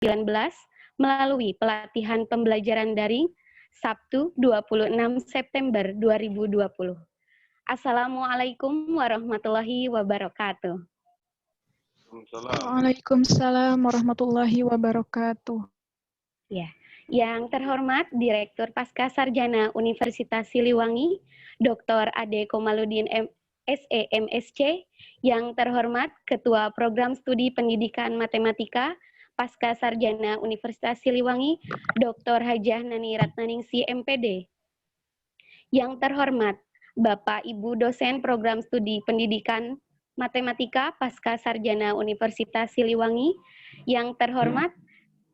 2019 melalui pelatihan pembelajaran daring Sabtu 26 September 2020. Assalamualaikum warahmatullahi wabarakatuh. Waalaikumsalam warahmatullahi wabarakatuh. Ya, yang terhormat Direktur Pasca Sarjana Universitas Siliwangi, Dr. Ade Komaludin SEMSC, yang terhormat Ketua Program Studi Pendidikan Matematika Pasca Sarjana Universitas Siliwangi, Dr. Hajah Nani Ratnaningsi MPD. Yang terhormat Bapak Ibu dosen Program Studi Pendidikan Matematika Pasca Sarjana Universitas Siliwangi, yang terhormat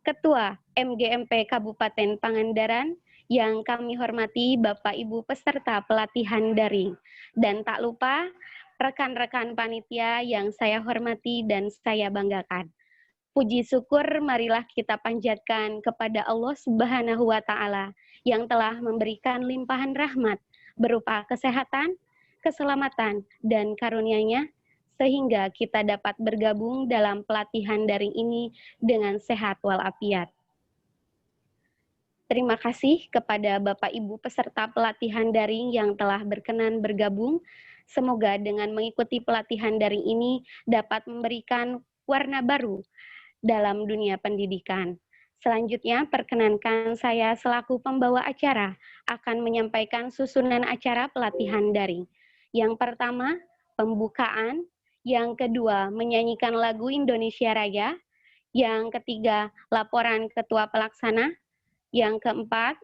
Ketua MGMP Kabupaten Pangandaran, yang kami hormati Bapak Ibu peserta pelatihan daring, dan tak lupa rekan-rekan panitia yang saya hormati dan saya banggakan. Puji syukur marilah kita panjatkan kepada Allah Subhanahu wa Ta'ala yang telah memberikan limpahan rahmat berupa kesehatan, keselamatan, dan karunia-Nya, sehingga kita dapat bergabung dalam pelatihan daring ini dengan sehat walafiat. Terima kasih kepada Bapak Ibu peserta pelatihan daring yang telah berkenan bergabung. Semoga dengan mengikuti pelatihan daring ini dapat memberikan warna baru dalam dunia pendidikan. Selanjutnya, perkenankan saya selaku pembawa acara akan menyampaikan susunan acara pelatihan daring. Yang pertama, pembukaan. Yang kedua, menyanyikan lagu Indonesia Raya. Yang ketiga, laporan ketua pelaksana. Yang keempat,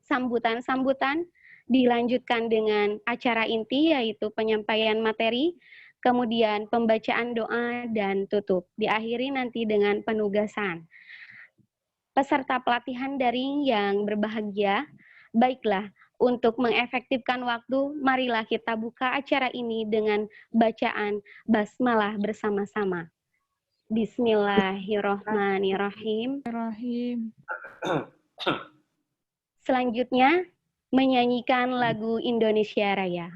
sambutan-sambutan. Dilanjutkan dengan acara inti, yaitu penyampaian materi, kemudian pembacaan doa dan tutup. Diakhiri nanti dengan penugasan. Peserta pelatihan daring yang berbahagia, baiklah, untuk mengefektifkan waktu, marilah kita buka acara ini dengan bacaan basmalah bersama-sama. Bismillahirrahmanirrahim. Selanjutnya, menyanyikan lagu Indonesia Raya.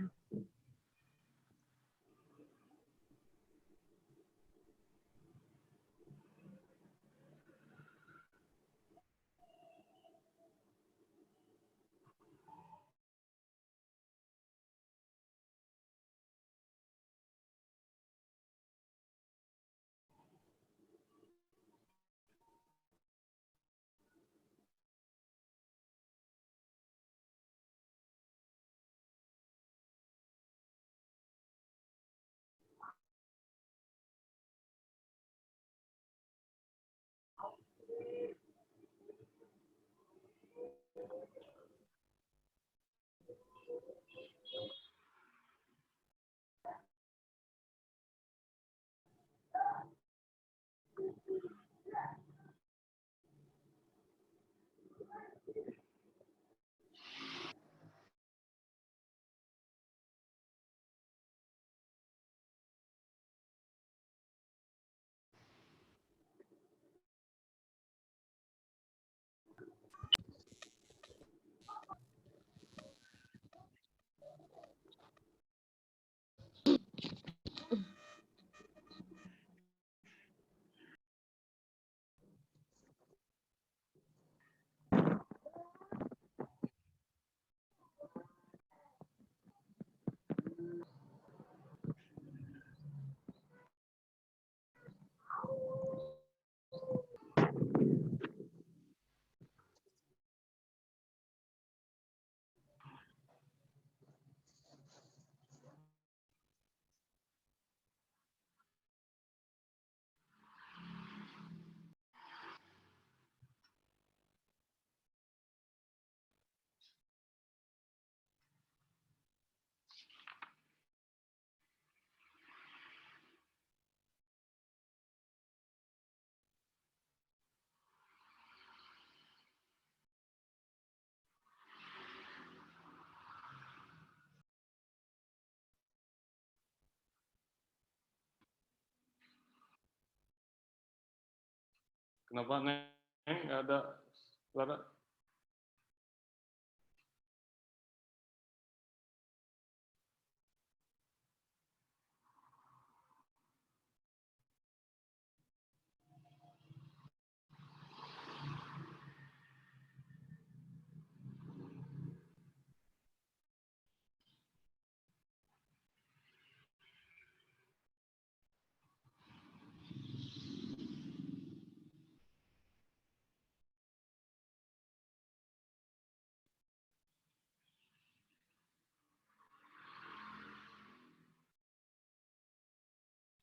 Kenapa Neng? Nggak ada suara?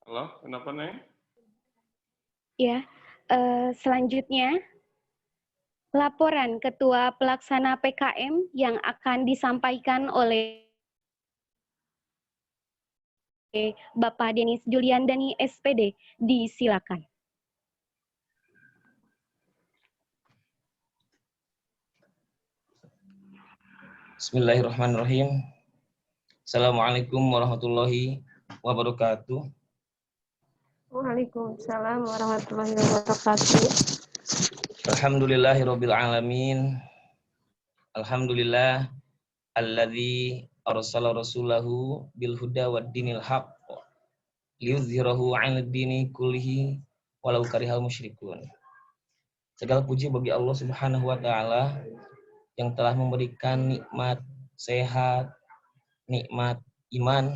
Halo, kenapa Neng? Ya, selanjutnya laporan Ketua Pelaksana PKM yang akan disampaikan oleh Bapak Denis Juliandani SPD, disilakan. Bismillahirrahmanirrahim. Assalamualaikum warahmatullahi wabarakatuh. Waalaikumsalam warahmatullahi wabarakatuh. Alhamdulillahirabbil alamin. Alhamdulillah alladzi arsala rasulahu bil huda wad dinil haqq liyuzhirahu 'alad dini kullihi walau karihal musyrikun. Segala puji bagi Allah Subhanahu wa taala yang telah memberikan nikmat sehat, nikmat iman,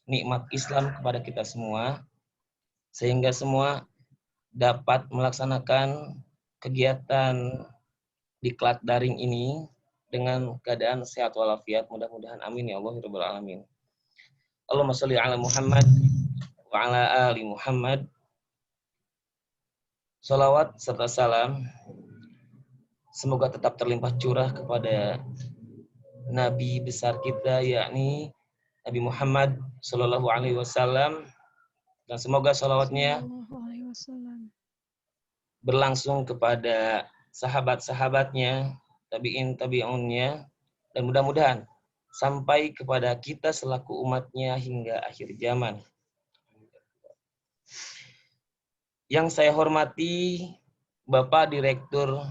nikmat Islam kepada kita semua, sehingga semua dapat melaksanakan kegiatan diklat daring ini dengan keadaan sehat walafiat. Mudah-mudahan amin ya Allah rabbal alamin. Allahumma sholli ala Muhammad wa ala ali Muhammad. Salawat serta salam semoga tetap terlimpah curah kepada Nabi besar kita, yakni Nabi Muhammad Sallallahu Alaihi Wasallam, dan semoga salawatnya berlangsung kepada sahabat-sahabatnya, tabi'in-tabi'unnya, dan mudah-mudahan sampai kepada kita selaku umatnya hingga akhir zaman. Yang saya hormati Bapak Direktur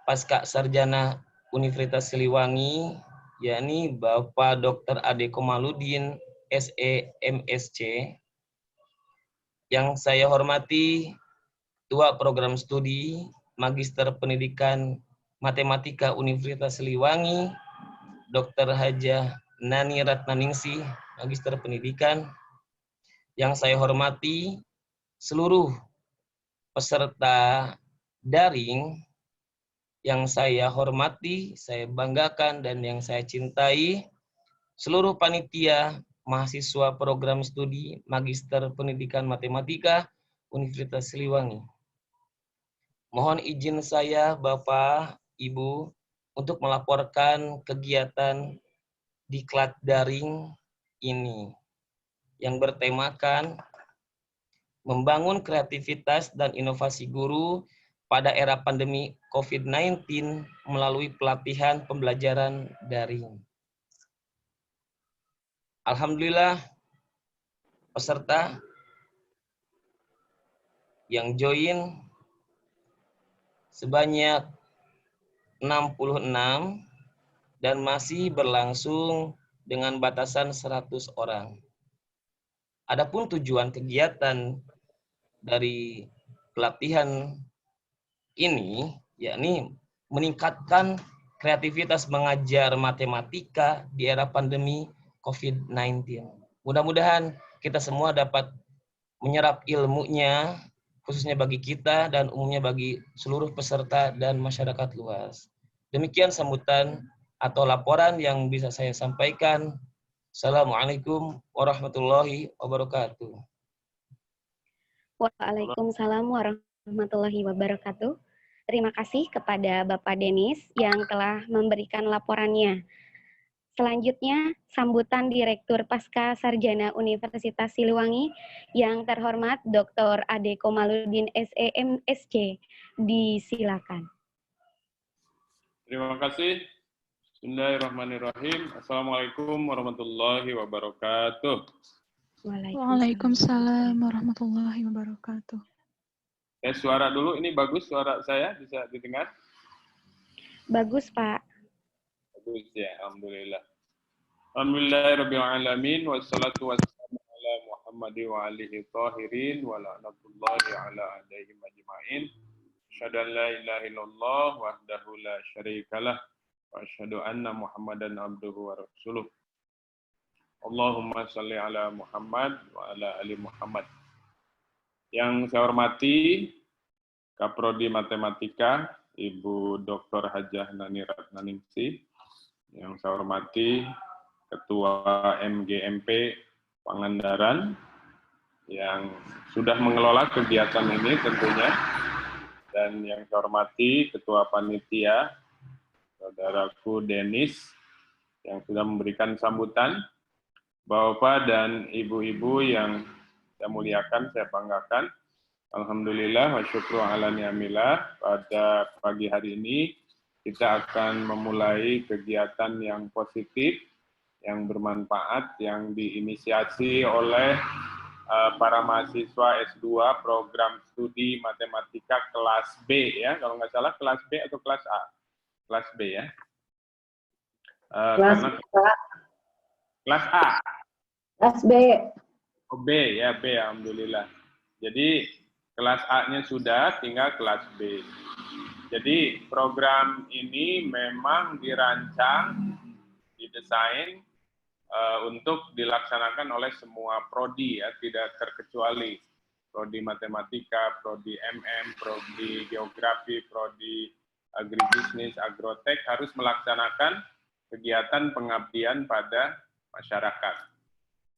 Pasca Sarjana Universitas Siliwangi, yakni Bapak Dr. Ade Komaludin, SE, MSc. Yang saya hormati Ketua Program Studi Magister Pendidikan Matematika Universitas Siliwangi, Dr. Hajah Nani Ratnaningsih, Magister Pendidikan. Yang saya hormati seluruh peserta daring, yang saya hormati, saya banggakan, dan yang saya cintai, seluruh panitia mahasiswa program studi Magister Pendidikan Matematika Universitas Siliwangi. Mohon izin saya, Bapak, Ibu, untuk melaporkan kegiatan diklat daring ini yang bertemakan membangun kreativitas dan inovasi guru pada era pandemi COVID-19 melalui pelatihan pembelajaran daring. Alhamdulillah, peserta yang join sebanyak 66 dan masih berlangsung dengan batasan 100 orang. Adapun tujuan kegiatan dari pelatihan ini yakni meningkatkan kreativitas mengajar matematika di era pandemi COVID-19. Mudah-mudahan kita semua dapat menyerap ilmunya, khususnya bagi kita dan umumnya bagi seluruh peserta dan masyarakat luas. Demikian sambutan atau laporan yang bisa saya sampaikan. Assalamualaikum warahmatullahi wabarakatuh. Waalaikumsalam warahmatullahi wabarakatuh. Terima kasih kepada Bapak Denis yang telah memberikan laporannya. Selanjutnya, sambutan Direktur Pasca Sarjana Universitas Siliwangi yang terhormat Dr. Ade Komaludin SE, MSc. Disilakan. Terima kasih. Bismillahirrahmanirrahim. Assalamualaikum warahmatullahi wabarakatuh. Waalaikumsalam warahmatullahi wabarakatuh. Tes suara dulu, ini bagus suara saya, bisa didengar? Bagus, Pak. Bagus ya, alhamdulillah. Alhamdulillahirrabbilalamin, wassalatu wassalamu ala Muhammadi wa alihi tahirin, wa la'natullahi ala alaihim ajma'in. Asyhadu an la ilaha illallah wahdahu la syarikalah, wa asyhadu anna Muhammadan abduhu wa rasuluh. Allahumma shalli ala Muhammad wa ala ali Muhammad. Yang saya hormati Kaprodi Matematika Ibu Dr. Hajah Nani Ratnaningsih. Yang saya hormati Ketua MGMP Pangandaran yang sudah mengelola kegiatan ini tentunya, dan yang saya hormati Ketua Panitia, Saudaraku Denis, yang sudah memberikan sambutan, Bapak dan Ibu-Ibu yang saya muliakan, saya banggakan. Alhamdulillah wa syukru ala ni'amillah, pada pagi hari ini kita akan memulai kegiatan yang positif, yang bermanfaat, yang diinisiasi oleh para mahasiswa S2 program studi matematika kelas B ya, kalau nggak salah kelas B atau kelas A? Kelas B ya. Kelas Kelas A. Kelas B. Oh, B ya, B, alhamdulillah. Jadi kelas A-nya sudah, tinggal kelas B. Jadi program ini memang dirancang, didesain untuk dilaksanakan oleh semua prodi ya, tidak terkecuali prodi matematika, prodi MM, prodi geografi, prodi agribisnis, agrotek harus melaksanakan kegiatan pengabdian pada masyarakat.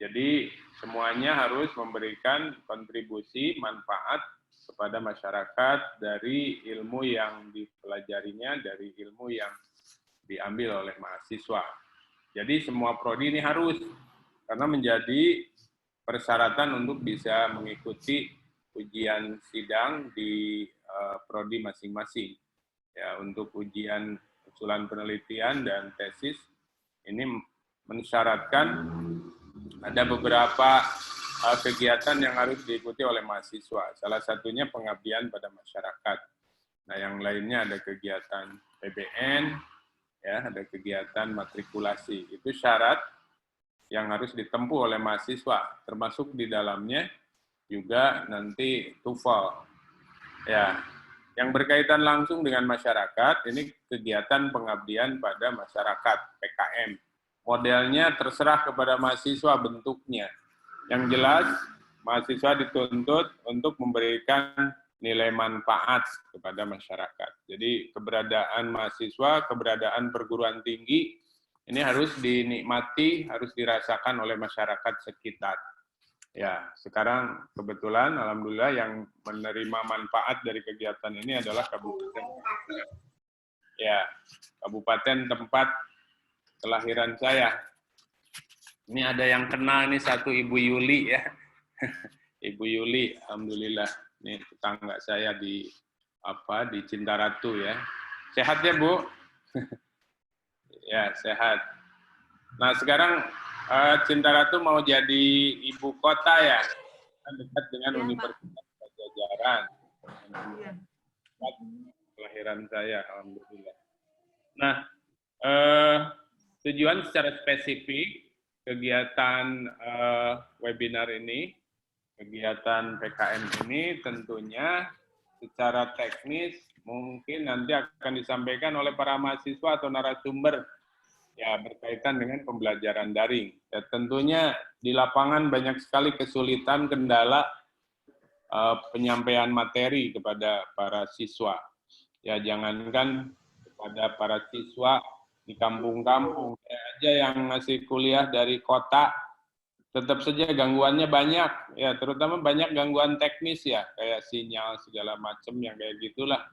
Jadi semuanya harus memberikan kontribusi manfaat kepada masyarakat dari ilmu yang dipelajarinya, dari ilmu yang diambil oleh mahasiswa. Jadi semua prodi ini harus, karena menjadi persyaratan untuk bisa mengikuti ujian sidang di prodi masing-masing. Ya, untuk ujian usulan penelitian dan tesis ini mensyaratkan ada beberapa kegiatan yang harus diikuti oleh mahasiswa. Salah satunya pengabdian pada masyarakat. Nah, yang lainnya ada kegiatan PBN, ya, ada kegiatan matrikulasi. Itu syarat yang harus ditempuh oleh mahasiswa, termasuk di dalamnya juga nanti TOEFL. Ya, yang berkaitan langsung dengan masyarakat, ini kegiatan pengabdian pada masyarakat, PKM. Modelnya terserah kepada mahasiswa bentuknya. Yang jelas, mahasiswa dituntut untuk memberikan nilai manfaat kepada masyarakat. Jadi keberadaan mahasiswa, keberadaan perguruan tinggi, ini harus dinikmati, harus dirasakan oleh masyarakat sekitar. Ya, sekarang kebetulan alhamdulillah yang menerima manfaat dari kegiatan ini adalah kabupaten. Ya, kabupaten tempat kelahiran saya. Ini ada yang kenal nih, satu Ibu Yuli ya. Ibu Yuli, alhamdulillah. Ini tetangga saya di Cintaratu ya. Sehat ya, Bu? Ya, sehat. Nah, sekarang Cintaratu mau jadi ibu kota ya, dekat dengan Universitas Pajajaran. Kelahiran saya, alhamdulillah. Nah, tujuan secara spesifik kegiatan webinar ini, kegiatan PKM ini tentunya secara teknis mungkin nanti akan disampaikan oleh para mahasiswa atau narasumber ya, berkaitan dengan pembelajaran daring. Ya, tentunya di lapangan banyak sekali kesulitan, kendala penyampaian materi kepada para siswa. Ya, jangankan kepada para siswa di kampung-kampung aja yang ngasih kuliah dari kota, tetap saja gangguannya banyak. Ya, terutama banyak gangguan teknis ya, kayak sinyal segala macam yang kayak gitulah.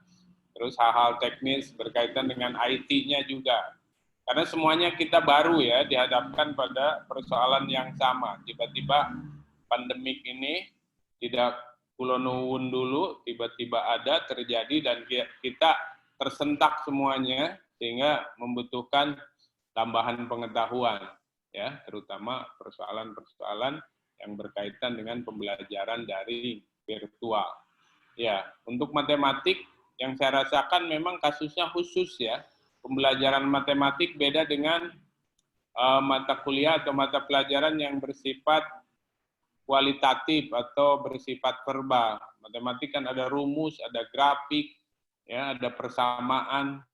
Terus hal-hal teknis berkaitan dengan IT-nya juga. Karena semuanya kita baru ya, dihadapkan pada persoalan yang sama. Tiba-tiba pandemik ini tidak kulonuwun dulu, tiba-tiba ada, terjadi, dan kita tersentak semuanya, sehingga membutuhkan tambahan pengetahuan, ya, terutama persoalan-persoalan yang berkaitan dengan pembelajaran dari virtual. Ya, untuk matematik yang saya rasakan memang kasusnya khusus ya. Pembelajaran matematik beda dengan mata kuliah atau mata pelajaran yang bersifat kualitatif atau bersifat verbal. Matematik kan ada rumus, ada grafik, ya, ada persamaan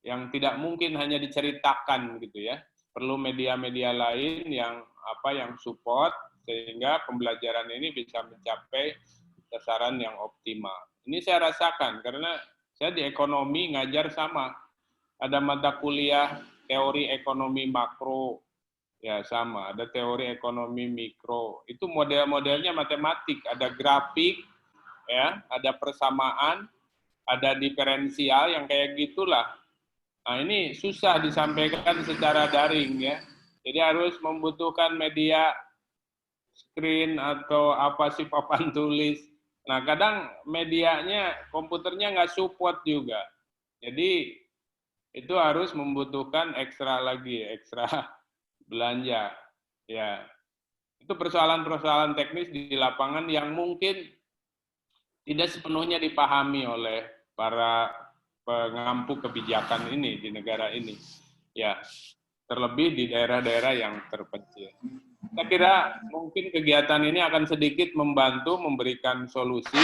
yang tidak mungkin hanya diceritakan gitu ya. Perlu media-media lain yang support sehingga pembelajaran ini bisa mencapai sasaran yang optimal. Ini saya rasakan karena saya di ekonomi ngajar sama. Ada mata kuliah teori ekonomi makro, Ya sama, ada teori ekonomi mikro. Itu model-modelnya matematik, ada grafik, ya, ada persamaan, ada diferensial yang kayak gitulah. Nah, ini susah disampaikan secara daring ya. Jadi harus membutuhkan media screen atau apa sih papan tulis. Nah, kadang medianya, komputernya nggak support juga. Jadi itu harus membutuhkan ekstra lagi, ekstra belanja. Ya, itu persoalan-persoalan teknis di lapangan yang mungkin tidak sepenuhnya dipahami oleh para pengampu kebijakan ini di negara ini. Ya, terlebih di daerah-daerah yang terpencil. Saya kira mungkin kegiatan ini akan sedikit membantu memberikan solusi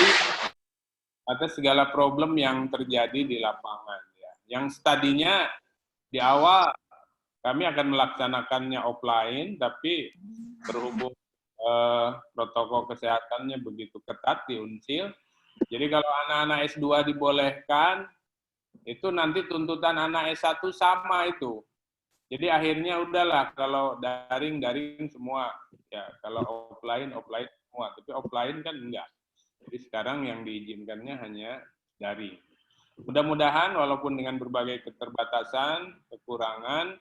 atas segala problem yang terjadi di lapangan. Ya. Yang tadinya di awal kami akan melaksanakannya offline, tapi berhubung protokol kesehatannya begitu ketat di Unsil, jadi kalau anak-anak S2 dibolehkan, itu nanti tuntutan anak S1 sama itu. Jadi akhirnya udahlah kalau daring semua, ya kalau offline semua, tapi offline kan enggak. Jadi sekarang yang diizinkannya hanya daring. Mudah-mudahan walaupun dengan berbagai keterbatasan, kekurangan,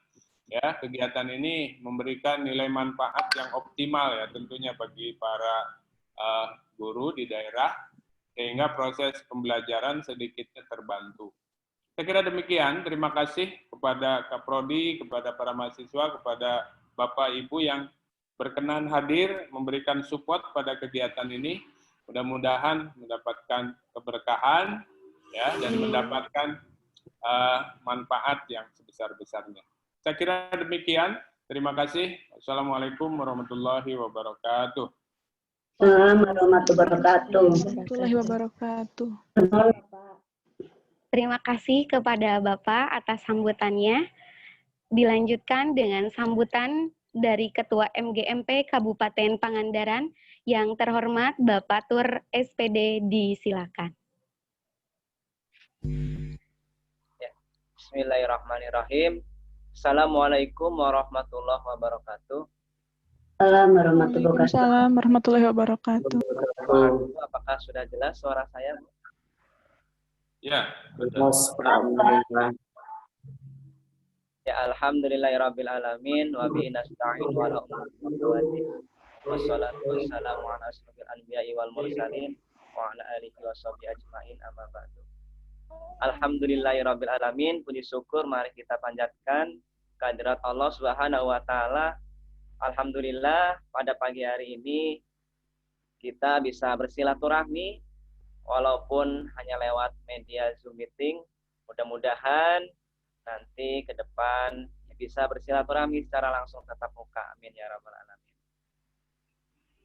ya kegiatan ini memberikan nilai manfaat yang optimal ya tentunya bagi para guru di daerah sehingga proses pembelajaran sedikitnya terbantu. Saya kira demikian. Terima kasih kepada Kaprodi, kepada para mahasiswa, kepada Bapak Ibu yang berkenan hadir memberikan support pada kegiatan ini. Mudah-mudahan mendapatkan keberkahan ya dan mendapatkan manfaat yang sebesar-besarnya. Saya kira demikian. Terima kasih. Assalamualaikum warahmatullahi wabarakatuh. Assalamualaikum Warahmatullahi wabarakatuh. Terima kasih kepada Bapak atas sambutannya. Dilanjutkan dengan sambutan dari Ketua MGMP Kabupaten Pangandaran yang terhormat Bapak Tur SPD, disilakan. Ya. Bismillahirrahmanirrahim. Assalamualaikum warahmatullahi wabarakatuh. Waalaikumsalam warahmatullahi wabarakatuh. Apakah sudah jelas suara saya? Ya, Ya, alhamdulillahirabbil alamin wa bihi nasta'in wa ala umuri wassalatu wassalamu ala asyrofil anbiya'i wal mursalin wa ala alihi washabihi ajmain amma ba'du. Alhamdulillahirabbil alamin, puji syukur mari kita panjatkan kehadirat Allah Subhanahu wa taala. Alhamdulillah pada pagi hari ini kita bisa bersilaturahmi walaupun hanya lewat media Zoom meeting. Mudah-mudahan nanti ke depan bisa bersilaturahmi secara langsung tatap muka. Amin ya rabbal alamin.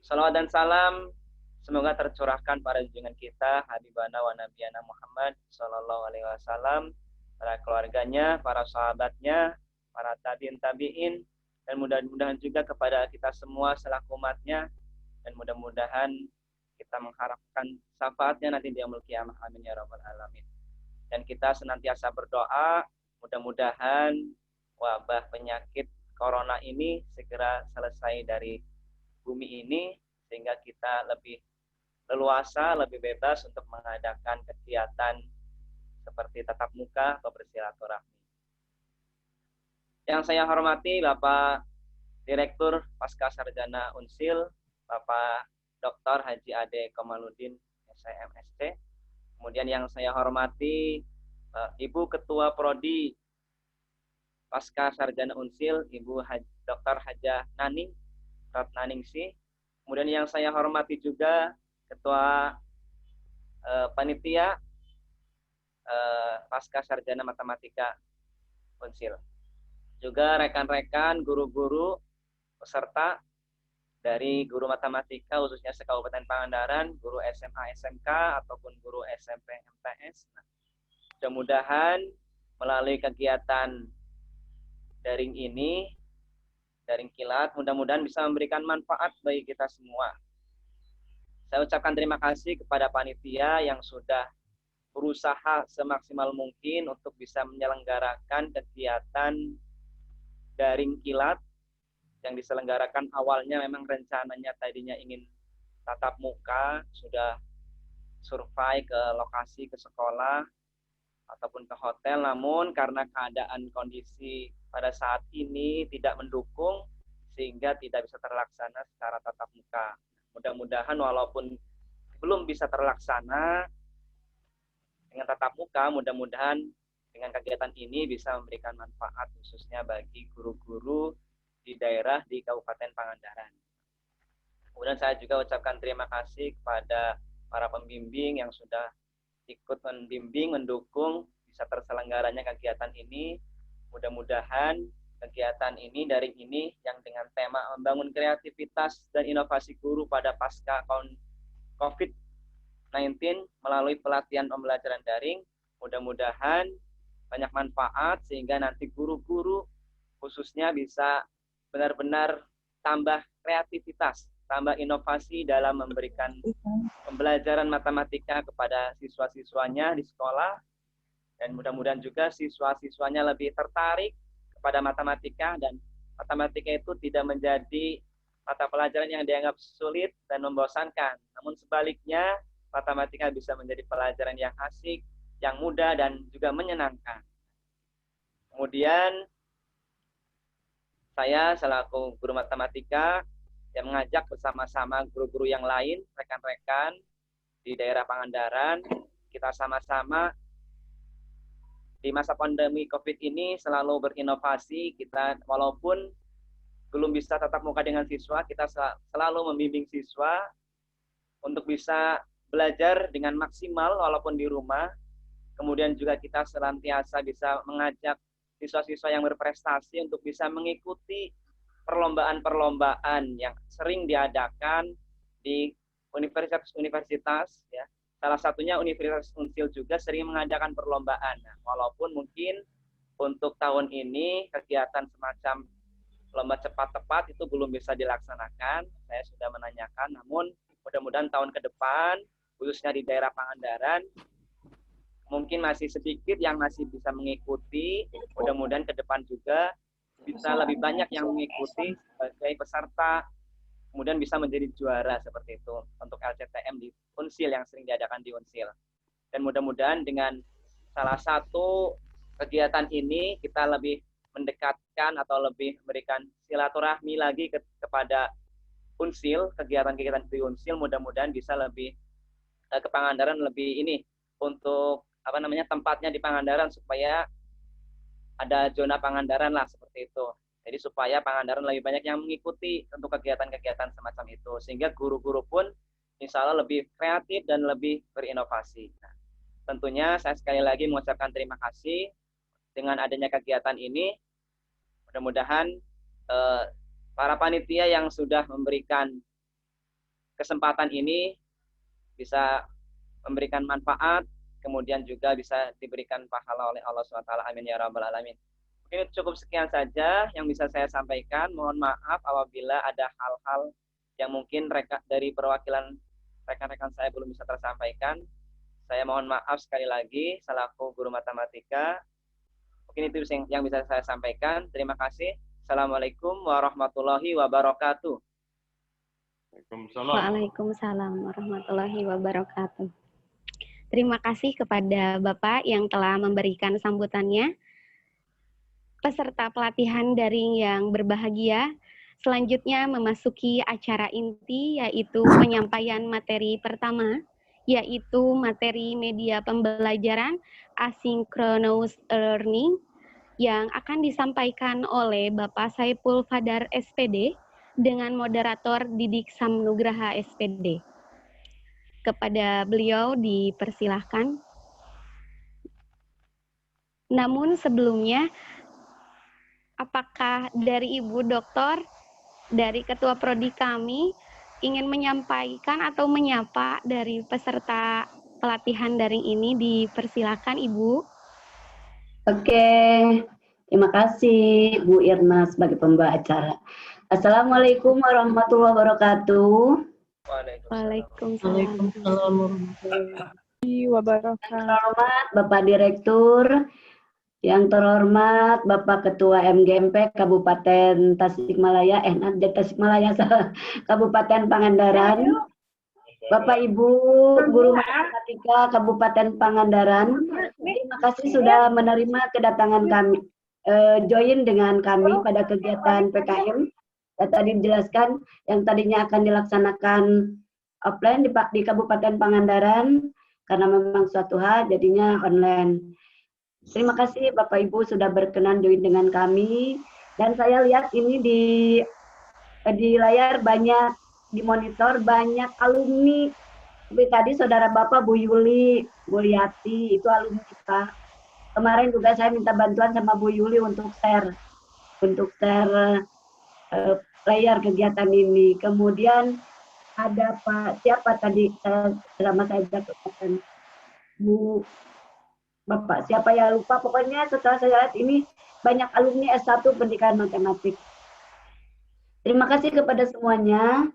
Salawat dan salam semoga tercurahkan pada junjungan kita Habibana wa Nabiyana Muhammad sallallahu alaihi wasallam, para keluarganya, para sahabatnya, para tabi'in, dan mudah-mudahan juga kepada kita semua selaku umatnya, dan mudah-mudahan kita mengharapkan syafaatnya nanti di yaumul qiyamah. Amin ya rabbal alamin. Dan kita senantiasa berdoa mudah-mudahan wabah penyakit corona ini segera selesai dari bumi ini sehingga kita lebih leluasa, lebih bebas untuk mengadakan kegiatan seperti tatap muka atau bersilaturahmi. Yang saya hormati Bapak Direktur Pascasarjana Unsil, Bapak Dr. Haji Ade Komaludin SMSC. Kemudian yang saya hormati Ibu Ketua Prodi Pascasarjana Unsil, Ibu Dr. Hajah Naning Ratnaningsi. Kemudian yang saya hormati juga Ketua Panitia Pascasarjana Matematika Unsil. Juga rekan-rekan guru-guru peserta dari guru matematika khususnya se-Kabupaten Pangandaran, guru SMA SMK ataupun guru SMP MTS. Mudah-mudahan melalui kegiatan daring ini, daring kilat, mudah-mudahan bisa memberikan manfaat bagi kita semua. Saya ucapkan terima kasih kepada panitia yang sudah berusaha semaksimal mungkin untuk bisa menyelenggarakan kegiatan daring kilat yang diselenggarakan awalnya memang rencananya tadinya ingin tatap muka, sudah survei ke lokasi, ke sekolah, ataupun ke hotel, namun karena keadaan kondisi pada saat ini tidak mendukung, sehingga tidak bisa terlaksana secara tatap muka. Mudah-mudahan walaupun belum bisa terlaksana dengan tatap muka, mudah-mudahan dengan kegiatan ini bisa memberikan manfaat khususnya bagi guru-guru di daerah di Kabupaten Pangandaran. Kemudian saya juga ucapkan terima kasih kepada para pembimbing yang sudah ikut membimbing, mendukung bisa terselenggaranya kegiatan ini. Mudah-mudahan kegiatan ini, daring ini, yang dengan tema membangun kreativitas dan inovasi guru pada pasca COVID-19 melalui pelatihan pembelajaran daring, mudah-mudahan banyak manfaat sehingga nanti guru-guru khususnya bisa benar-benar tambah kreativitas, tambah inovasi dalam memberikan pembelajaran matematika kepada siswa-siswanya di sekolah, dan mudah-mudahan juga siswa-siswanya lebih tertarik kepada matematika, dan matematika itu tidak menjadi mata pelajaran yang dianggap sulit dan membosankan, namun sebaliknya matematika bisa menjadi pelajaran yang asik, yang mudah, dan juga menyenangkan. Kemudian saya selaku guru matematika yang mengajak bersama-sama guru-guru yang lain, rekan-rekan di daerah Pangandaran, kita sama-sama di masa pandemi COVID ini selalu berinovasi. Kita walaupun belum bisa tatap muka dengan siswa, kita selalu membimbing siswa untuk bisa belajar dengan maksimal walaupun di rumah. Kemudian juga kita senantiasa bisa mengajak siswa-siswa yang berprestasi untuk bisa mengikuti perlombaan-perlombaan yang sering diadakan di universitas-universitas, ya. Salah satunya Universitas Unsil juga sering mengadakan perlombaan. Nah, walaupun mungkin untuk tahun ini kegiatan semacam lomba cepat-tepat itu belum bisa dilaksanakan, saya sudah menanyakan, namun mudah-mudahan tahun ke depan, khususnya di daerah Pangandaran, mungkin masih sedikit yang masih bisa mengikuti, mudah-mudahan ke depan juga bisa lebih banyak yang mengikuti sebagai peserta, kemudian bisa menjadi juara seperti itu untuk LCTM di Unsil yang sering diadakan di Unsil. Dan mudah-mudahan dengan salah satu kegiatan ini kita lebih mendekatkan atau lebih memberikan silaturahmi lagi kepada Unsil, kegiatan-kegiatan di Unsil, mudah-mudahan bisa lebih ke Pangandaran lebih ini untuk tempatnya di Pangandaran supaya ada zona Pangandaran lah seperti itu. Jadi supaya Pangandaran lebih banyak yang mengikuti untuk kegiatan-kegiatan semacam itu, sehingga guru-guru pun insya Allah lebih kreatif dan lebih berinovasi. Nah, tentunya saya sekali lagi mengucapkan terima kasih dengan adanya kegiatan ini. Mudah-mudahan para panitia yang sudah memberikan kesempatan ini bisa memberikan manfaat, kemudian juga bisa diberikan pahala oleh Allah SWT. Amin ya rabbal alamin. Mungkin cukup sekian saja yang bisa saya sampaikan. Mohon maaf apabila ada hal-hal yang mungkin dari perwakilan rekan-rekan saya belum bisa tersampaikan. Saya mohon maaf sekali lagi selaku guru matematika. Mungkin itu yang bisa saya sampaikan. Terima kasih. Assalamualaikum warahmatullahi wabarakatuh. Waalaikumsalam warahmatullahi wabarakatuh. Terima kasih kepada Bapak yang telah memberikan sambutannya. Peserta pelatihan daring yang berbahagia, selanjutnya memasuki acara inti, yaitu penyampaian materi pertama, yaitu materi media pembelajaran asynchronous learning, yang akan disampaikan oleh Bapak Saiful Fadar SPD dengan moderator Didik Samnugraha SPD. Kepada beliau dipersilahkan. Namun sebelumnya, apakah dari Ibu Doktor, dari Ketua Prodi kami, ingin menyampaikan atau menyapa dari peserta pelatihan daring ini? Dipersilahkan Ibu. Oke, terima kasih Bu Irna sebagai pembawa acara. Assalamualaikum warahmatullahi wabarakatuh. Waalaikumsalam warahmatullahi wabarakatuh. Selamat Bapak Direktur Yang terhormat Bapak Ketua MGMP Kabupaten Tasikmalaya, Tasikmalaya salah, Kabupaten Pangandaran, Bapak Ibu Guru Matematika Kabupaten Pangandaran, terima kasih sudah menerima kedatangan kami, join dengan kami pada kegiatan PKM. Dan tadi dijelaskan yang tadinya akan dilaksanakan offline di Kabupaten Pangandaran, karena memang suatu hal jadinya online. Terima kasih Bapak Ibu sudah berkenan join dengan kami, dan saya lihat ini di layar banyak, di monitor banyak alumni. Seperti tadi saudara Bapak Bu Yuli, Bu Yati, itu alumni kita. Kemarin juga saya minta bantuan sama Bu Yuli untuk share layar kegiatan ini. Kemudian ada Pak siapa tadi sama saya jatuhkan Bu Bapak siapa ya lupa, pokoknya setelah saya lihat ini banyak alumni S1 Pendidikan Matematik. Terima kasih kepada semuanya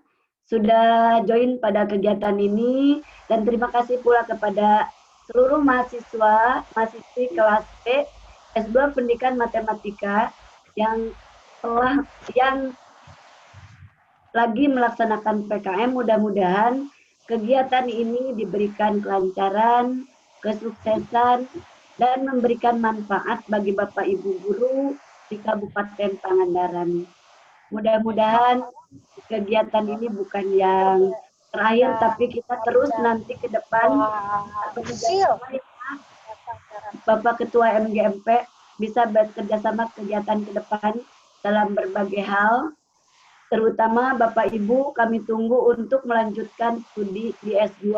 sudah join pada kegiatan ini, dan terima kasih pula kepada seluruh mahasiswi kelas B S2 Pendidikan Matematika yang lagi melaksanakan PKM. Mudah-mudahan kegiatan ini diberikan kelancaran, kesuksesan, dan memberikan manfaat bagi Bapak Ibu guru di Kabupaten Pangandaran. Mudah-mudahan kegiatan ini bukan yang terakhir, tapi kita terus nanti ke depan Bapak Ketua MGMP bisa bekerjasama kegiatan ke depan dalam berbagai hal. Terutama Bapak Ibu kami tunggu untuk melanjutkan studi di S2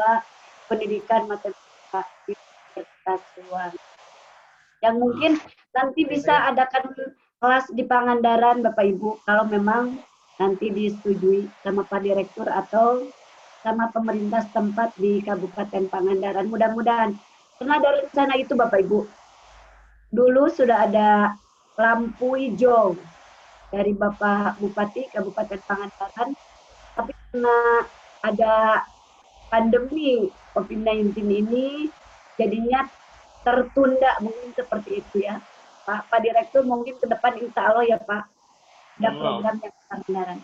Pendidikan Matematika di Universitas Siliwangi. Yang mungkin nanti bisa adakan kelas di Pangandaran Bapak Ibu, kalau memang nanti disetujui sama Pak Direktur atau sama pemerintah setempat di Kabupaten Pangandaran. Mudah-mudahan. Karena dari rencana itu Bapak Ibu, dulu sudah ada lampu hijau dari Bapak Bupati Kabupaten Pangandaran, tapi karena ada pandemi COVID-19 ini, jadinya tertunda, mungkin seperti itu ya. Pak Direktur mungkin ke depan insya Allah ya Pak, ada program yang Pangandaran.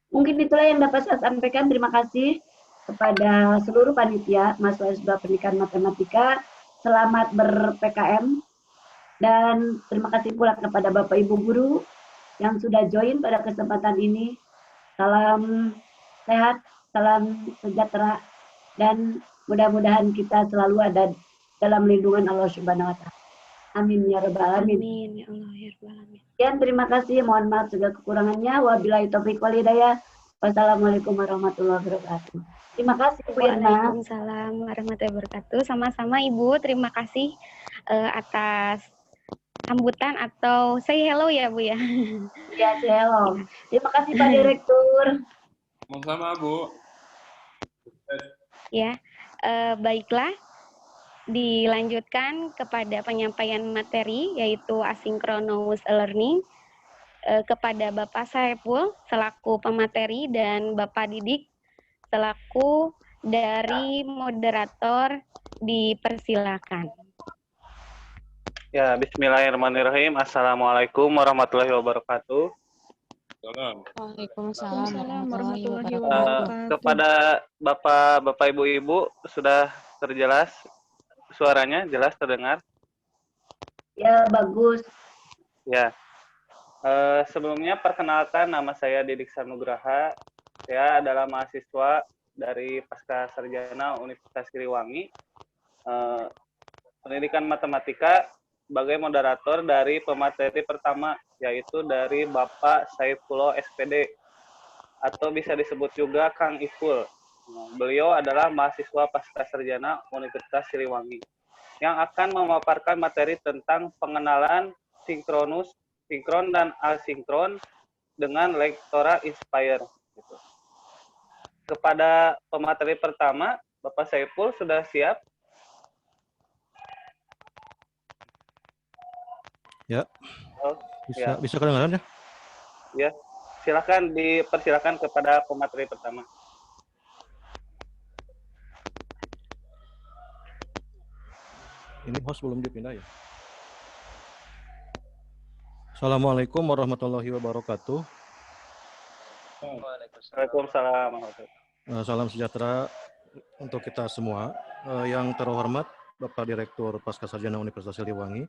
Mungkin itulah yang dapat saya sampaikan. Terima kasih kepada seluruh panitia mahasiswa S2 Pendidikan Matematika. Selamat ber-PKM. Dan terima kasih pula kepada Bapak Ibu guru yang sudah join pada kesempatan ini. Salam sehat, salam sejahtera, dan mudah-mudahan kita selalu ada dalam lindungan Allah Subhanahu wa Ta'ala. Amin ya rabbal alamin. Amin ya Allah ya rabbal alamin. Sekian, terima kasih. Mohon maaf segala kekurangannya. Wabillahi taufiq wal hidayah. Wassalamualaikum warahmatullahi wabarakatuh. Terima kasih Bu Irna. Waalaikumsalam warahmatullahi wabarakatuh. Sama-sama Ibu, terima kasih atas sambutan atau say hello ya Bu ya. Ya, hello. Terima kasih Pak Direktur. Sama-sama Bu. Ya, baiklah. Dilanjutkan kepada penyampaian materi yaitu asynchronous learning kepada Bapak Saiful selaku pemateri dan Bapak Didik selaku dari moderator, dipersilakan. Ya, bismillahirrahmanirrahim. Assalamualaikum warahmatullahi wabarakatuh. Waalaikumsalam warahmatullahi wabarakatuh. Kepada Bapak Ibu sudah terjelas suaranya, jelas terdengar? Ya, bagus. Ya. Sebelumnya perkenalkan, nama saya Didik Sanugraha. Saya adalah mahasiswa dari Pasca Sarjana Universitas Siliwangi, Pendidikan Matematika, sebagai moderator dari pemateri pertama, yaitu dari Bapak Saifullah SPD, atau bisa disebut juga Kang Iful. Beliau adalah mahasiswa Pasca Sarjana Universitas Siliwangi yang akan memaparkan materi tentang pengenalan sinkron dan asinkron dengan Lektora Inspire. Kepada pemateri pertama, Bapak Saiful sudah siap? Ya, Ya. bisa kedengaran ya? Ya, silakan dipersilakan kepada pemateri pertama. Ini host belum dipindah ya? Assalamualaikum warahmatullahi wabarakatuh. Waalaikumsalam. Salam sejahtera untuk kita semua. Yang terhormat Bapak Direktur Pascasarjana Universitas Siliwangi,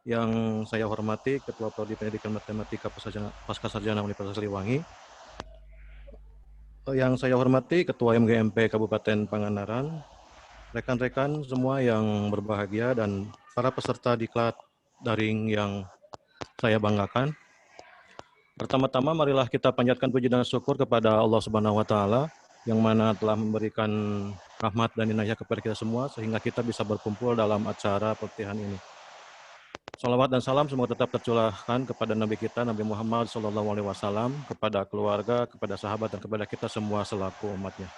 yang saya hormati Ketua Prodi Pendidikan Matematika Pascasarjana Universitas Siliwangi, yang saya hormati Ketua MGMP Kabupaten Pangandaran, rekan-rekan semua yang berbahagia, dan para peserta diklat daring yang saya banggakan. Pertama-tama marilah kita panjatkan puji dan syukur kepada Allah Subhanahu wa taala yang mana telah memberikan rahmat dan inayah kepada kita semua sehingga kita bisa berkumpul dalam acara pelatihan ini. Salawat dan salam semoga tetap tercurahkan kepada Nabi kita Nabi Muhammad SAW, kepada keluarga, kepada sahabat, dan kepada kita semua selaku umatnya.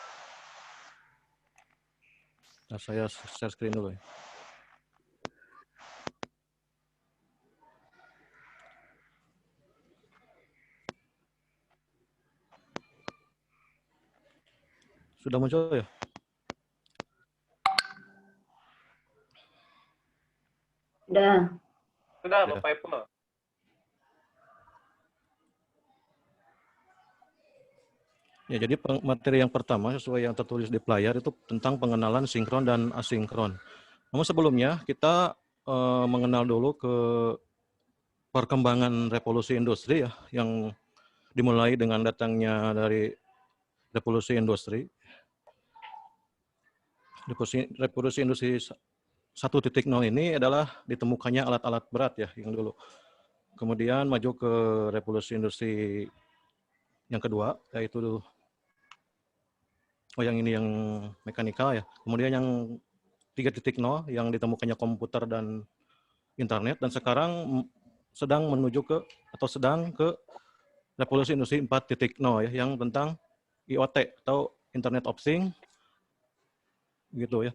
Nah, saya share screen dulu ya. Sudah muncul ya? Sudah Bapak Ibu. Ya, jadi materi yang pertama sesuai yang tertulis di player itu tentang pengenalan sinkron dan asinkron. Namun sebelumnya kita mengenal dulu ke perkembangan revolusi industri ya, yang dimulai dengan datangnya dari revolusi industri. Revolusi industri 1.0 ini adalah ditemukannya alat-alat berat ya yang dulu. Kemudian maju ke revolusi industri yang kedua, yaitu yang ini yang mekanikal ya. Kemudian yang 3.0 yang ditemukannya komputer dan internet, dan sekarang sedang menuju ke atau sedang ke revolusi industri 4.0 ya, yang tentang IoT atau Internet of Things gitu ya.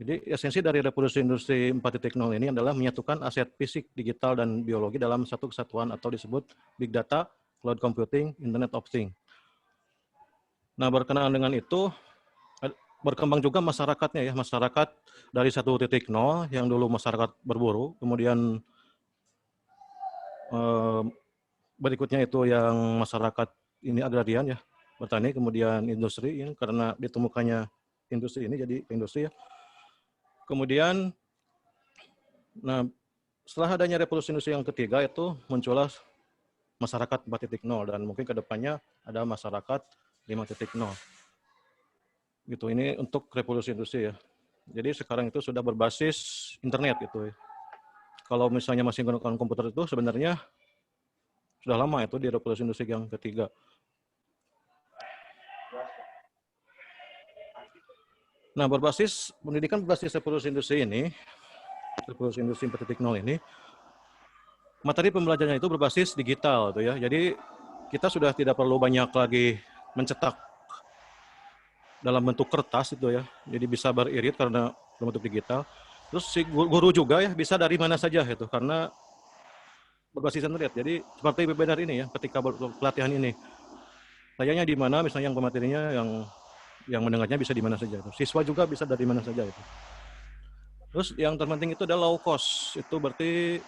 Jadi esensi dari revolusi industri 4.0 ini adalah menyatukan aset fisik, digital, dan biologi dalam satu kesatuan atau disebut Big Data, Cloud Computing, Internet of Things. Nah, berkenaan dengan itu, berkembang juga masyarakatnya ya, masyarakat dari 1.0 yang dulu masyarakat berburu, kemudian berikutnya itu yang masyarakat ini agrarian ya, bertani, kemudian industri ya, karena ditemukannya industri ini jadi industri ya. Kemudian, nah setelah adanya revolusi industri yang ketiga itu muncullah masyarakat 4.0 dan mungkin kedepannya ada masyarakat 5.0. Gitu, ini untuk revolusi industri ya. Jadi sekarang itu sudah berbasis internet gitu ya. Kalau misalnya masih menggunakan komputer itu sebenarnya sudah lama itu di revolusi industri yang ketiga. Nah, pendidikan berbasis revolusi industri ini, revolusi industri 4.0 ini, materi pembelajarannya itu berbasis digital tuh ya. Jadi kita sudah tidak perlu banyak lagi mencetak dalam bentuk kertas itu ya. Jadi bisa beririt karena berbentuk digital. Terus si guru juga ya bisa dari mana saja itu karena berbasis internet. Jadi seperti webinar ini ya, ketika pelatihan ini. Sayanya di mana misalnya yang pematerinya yang mendengarnya bisa di mana saja itu. Siswa juga bisa dari mana saja itu. Terus yang terpenting itu adalah low cost. Itu berarti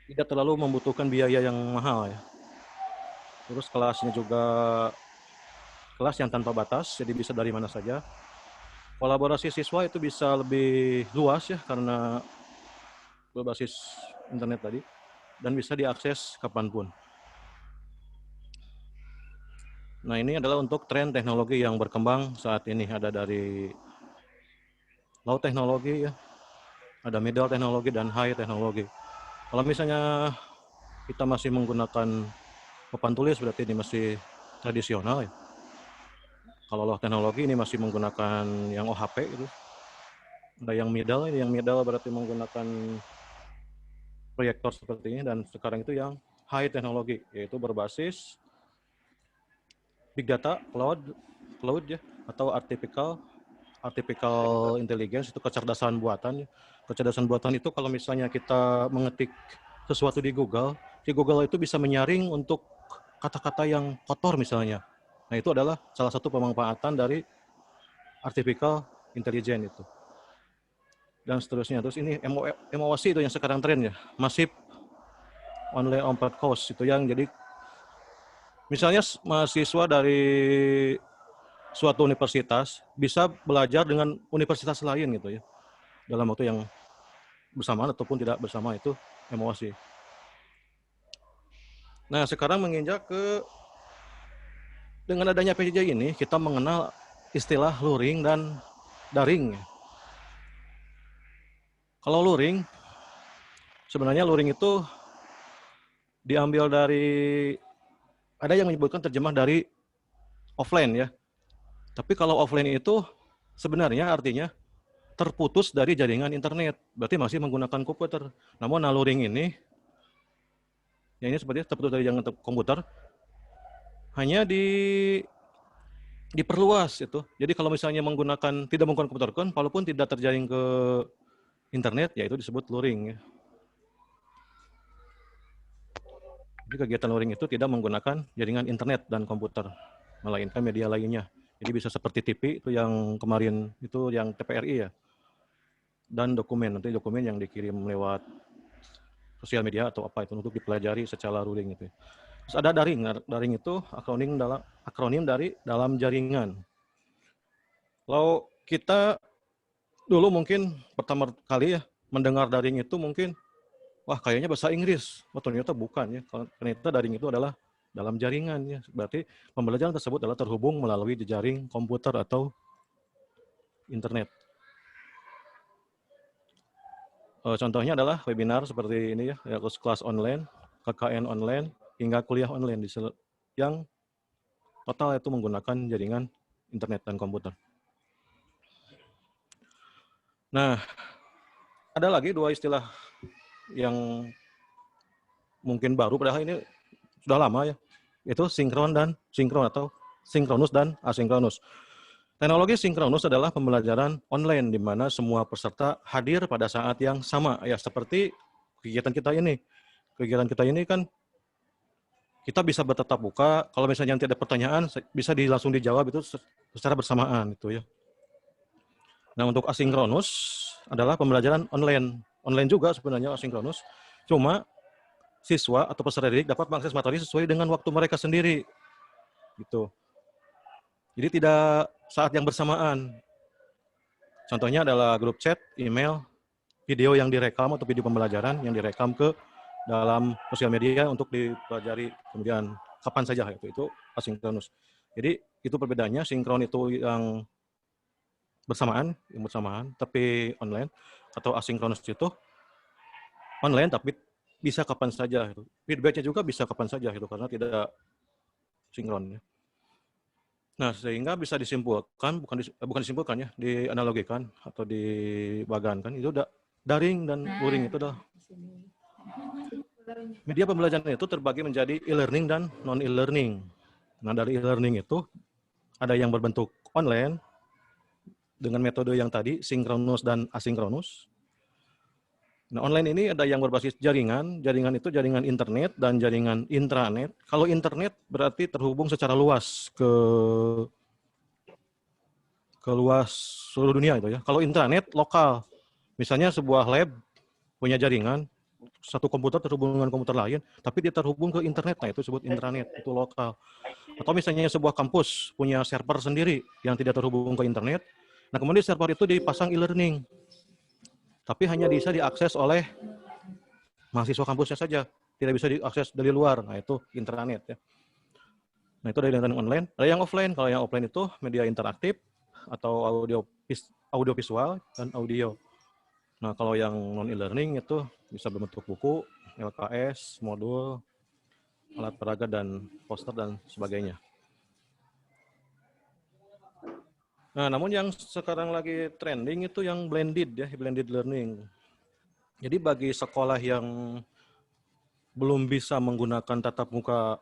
tidak terlalu membutuhkan biaya yang mahal ya. Terus kelasnya juga kelas yang tanpa batas, jadi bisa dari mana saja. Kolaborasi siswa itu bisa lebih luas ya karena berbasis internet tadi dan bisa diakses kapanpun. Nah, ini adalah untuk tren teknologi yang berkembang saat ini. Ada dari low teknologi ya, ada middle teknologi dan high teknologi. Kalau misalnya kita masih menggunakan papan tulis berarti ini masih tradisional ya. Kalau low teknologi ini masih menggunakan yang OHP gitu. Ada yang middle berarti menggunakan proyektor seperti ini, dan sekarang itu yang high teknologi yaitu berbasis big data, cloud ya, atau artificial intelligence, itu kecerdasan buatan. Kecerdasan buatan itu kalau misalnya kita mengetik sesuatu di Google itu bisa menyaring untuk kata-kata yang kotor misalnya. Nah, itu adalah salah satu pemanfaatan dari artificial intelligence itu. dan seterusnya. Terus ini MOOC itu yang sekarang tren ya, Massive Online Open Course itu yang jadi misalnya mahasiswa dari suatu universitas bisa belajar dengan universitas lain gitu ya dalam waktu yang bersamaan ataupun tidak bersama, itu MOOC. Nah, sekarang menginjak ke dengan adanya PJJ ini kita mengenal istilah luring dan daring. Kalau luring, sebenarnya luring itu diambil dari, ada yang menyebutkan terjemah dari offline ya. Tapi kalau offline itu sebenarnya artinya terputus dari jaringan internet. Berarti masih menggunakan komputer. Namun luring ini, ya ini sepertinya terputus dari jaringan komputer, hanya diperluas itu. Jadi kalau misalnya tidak menggunakan komputer kan, walaupun tidak terjaring ke internet, ya itu disebut luring ya. Jadi kegiatan luring itu tidak menggunakan jaringan internet dan komputer, melainkan media lainnya. Jadi bisa seperti TV itu yang kemarin itu yang TPRI ya. Dan nanti dokumen yang dikirim lewat sosial media atau apa itu untuk dipelajari secara luring itu. Terus ada daring. Daring itu akronim dari dalam jaringan. Kalau kita dulu mungkin pertama kali ya mendengar daring itu mungkin, wah kayaknya bahasa Inggris. Oh ternyata bukan ya. Ternyata daring itu adalah dalam jaringan ya. Berarti pembelajaran tersebut adalah terhubung melalui jejaring komputer atau internet. Contohnya adalah webinar seperti ini ya, kelas online, KKN online, hingga kuliah online yang total itu menggunakan jaringan internet dan komputer. Nah, ada lagi dua istilah yang mungkin baru, padahal ini sudah lama ya, itu sinkron atau sinkronus dan asinkronus. Teknologi sinkronus adalah pembelajaran online di mana semua peserta hadir pada saat yang sama ya, seperti kegiatan kita ini. Kegiatan kita ini kan kita bisa bertatap muka, kalau misalnya nanti ada pertanyaan bisa langsung dijawab itu secara bersamaan itu ya. Nah, untuk asinkronus adalah pembelajaran online. Online juga sebenarnya asinkronus. Cuma siswa atau peserta didik dapat mengakses materi sesuai dengan waktu mereka sendiri. Gitu. Jadi tidak saat yang bersamaan. Contohnya adalah grup chat, email, video yang direkam atau video pembelajaran yang direkam ke dalam sosial media untuk dipelajari kemudian kapan saja itu asinkronus. Jadi itu perbedaannya, sinkron itu yang bersamaan, tapi online, atau asinkronus itu online tapi bisa kapan saja. Feedbacknya juga bisa kapan saja karena tidak sinkron. Nah, sehingga bisa disimpulkan, bukan disimpulkan ya, dianalogikan atau dibagankan, itu udah daring dan luring itu dah. Media pembelajaran itu terbagi menjadi e-learning dan non-e-learning. Nah, dari e-learning itu ada yang berbentuk online dengan metode yang tadi, sinkronus dan asinkronus. Nah, online ini ada yang berbasis jaringan itu jaringan internet dan jaringan intranet. Kalau internet berarti terhubung secara luas ke luas seluruh dunia itu ya. Kalau intranet lokal, misalnya sebuah lab punya jaringan, satu komputer terhubung dengan komputer lain, tapi dia terhubung ke internet, nah itu disebut intranet, itu lokal. Atau misalnya sebuah kampus punya server sendiri yang tidak terhubung ke internet, nah kemudian server itu dipasang e-learning. Tapi hanya bisa diakses oleh mahasiswa kampusnya saja, tidak bisa diakses dari luar. Nah, itu intranet ya. Nah, itu dari internet online. Ada yang offline. Kalau yang offline itu media interaktif atau audio visual dan audio. Nah, kalau yang non e-learning itu bisa berbentuk buku, LKS, modul, alat peraga dan poster dan sebagainya. Nah, namun yang sekarang lagi trending itu yang blended ya, blended learning. Jadi bagi sekolah yang belum bisa menggunakan tatap muka,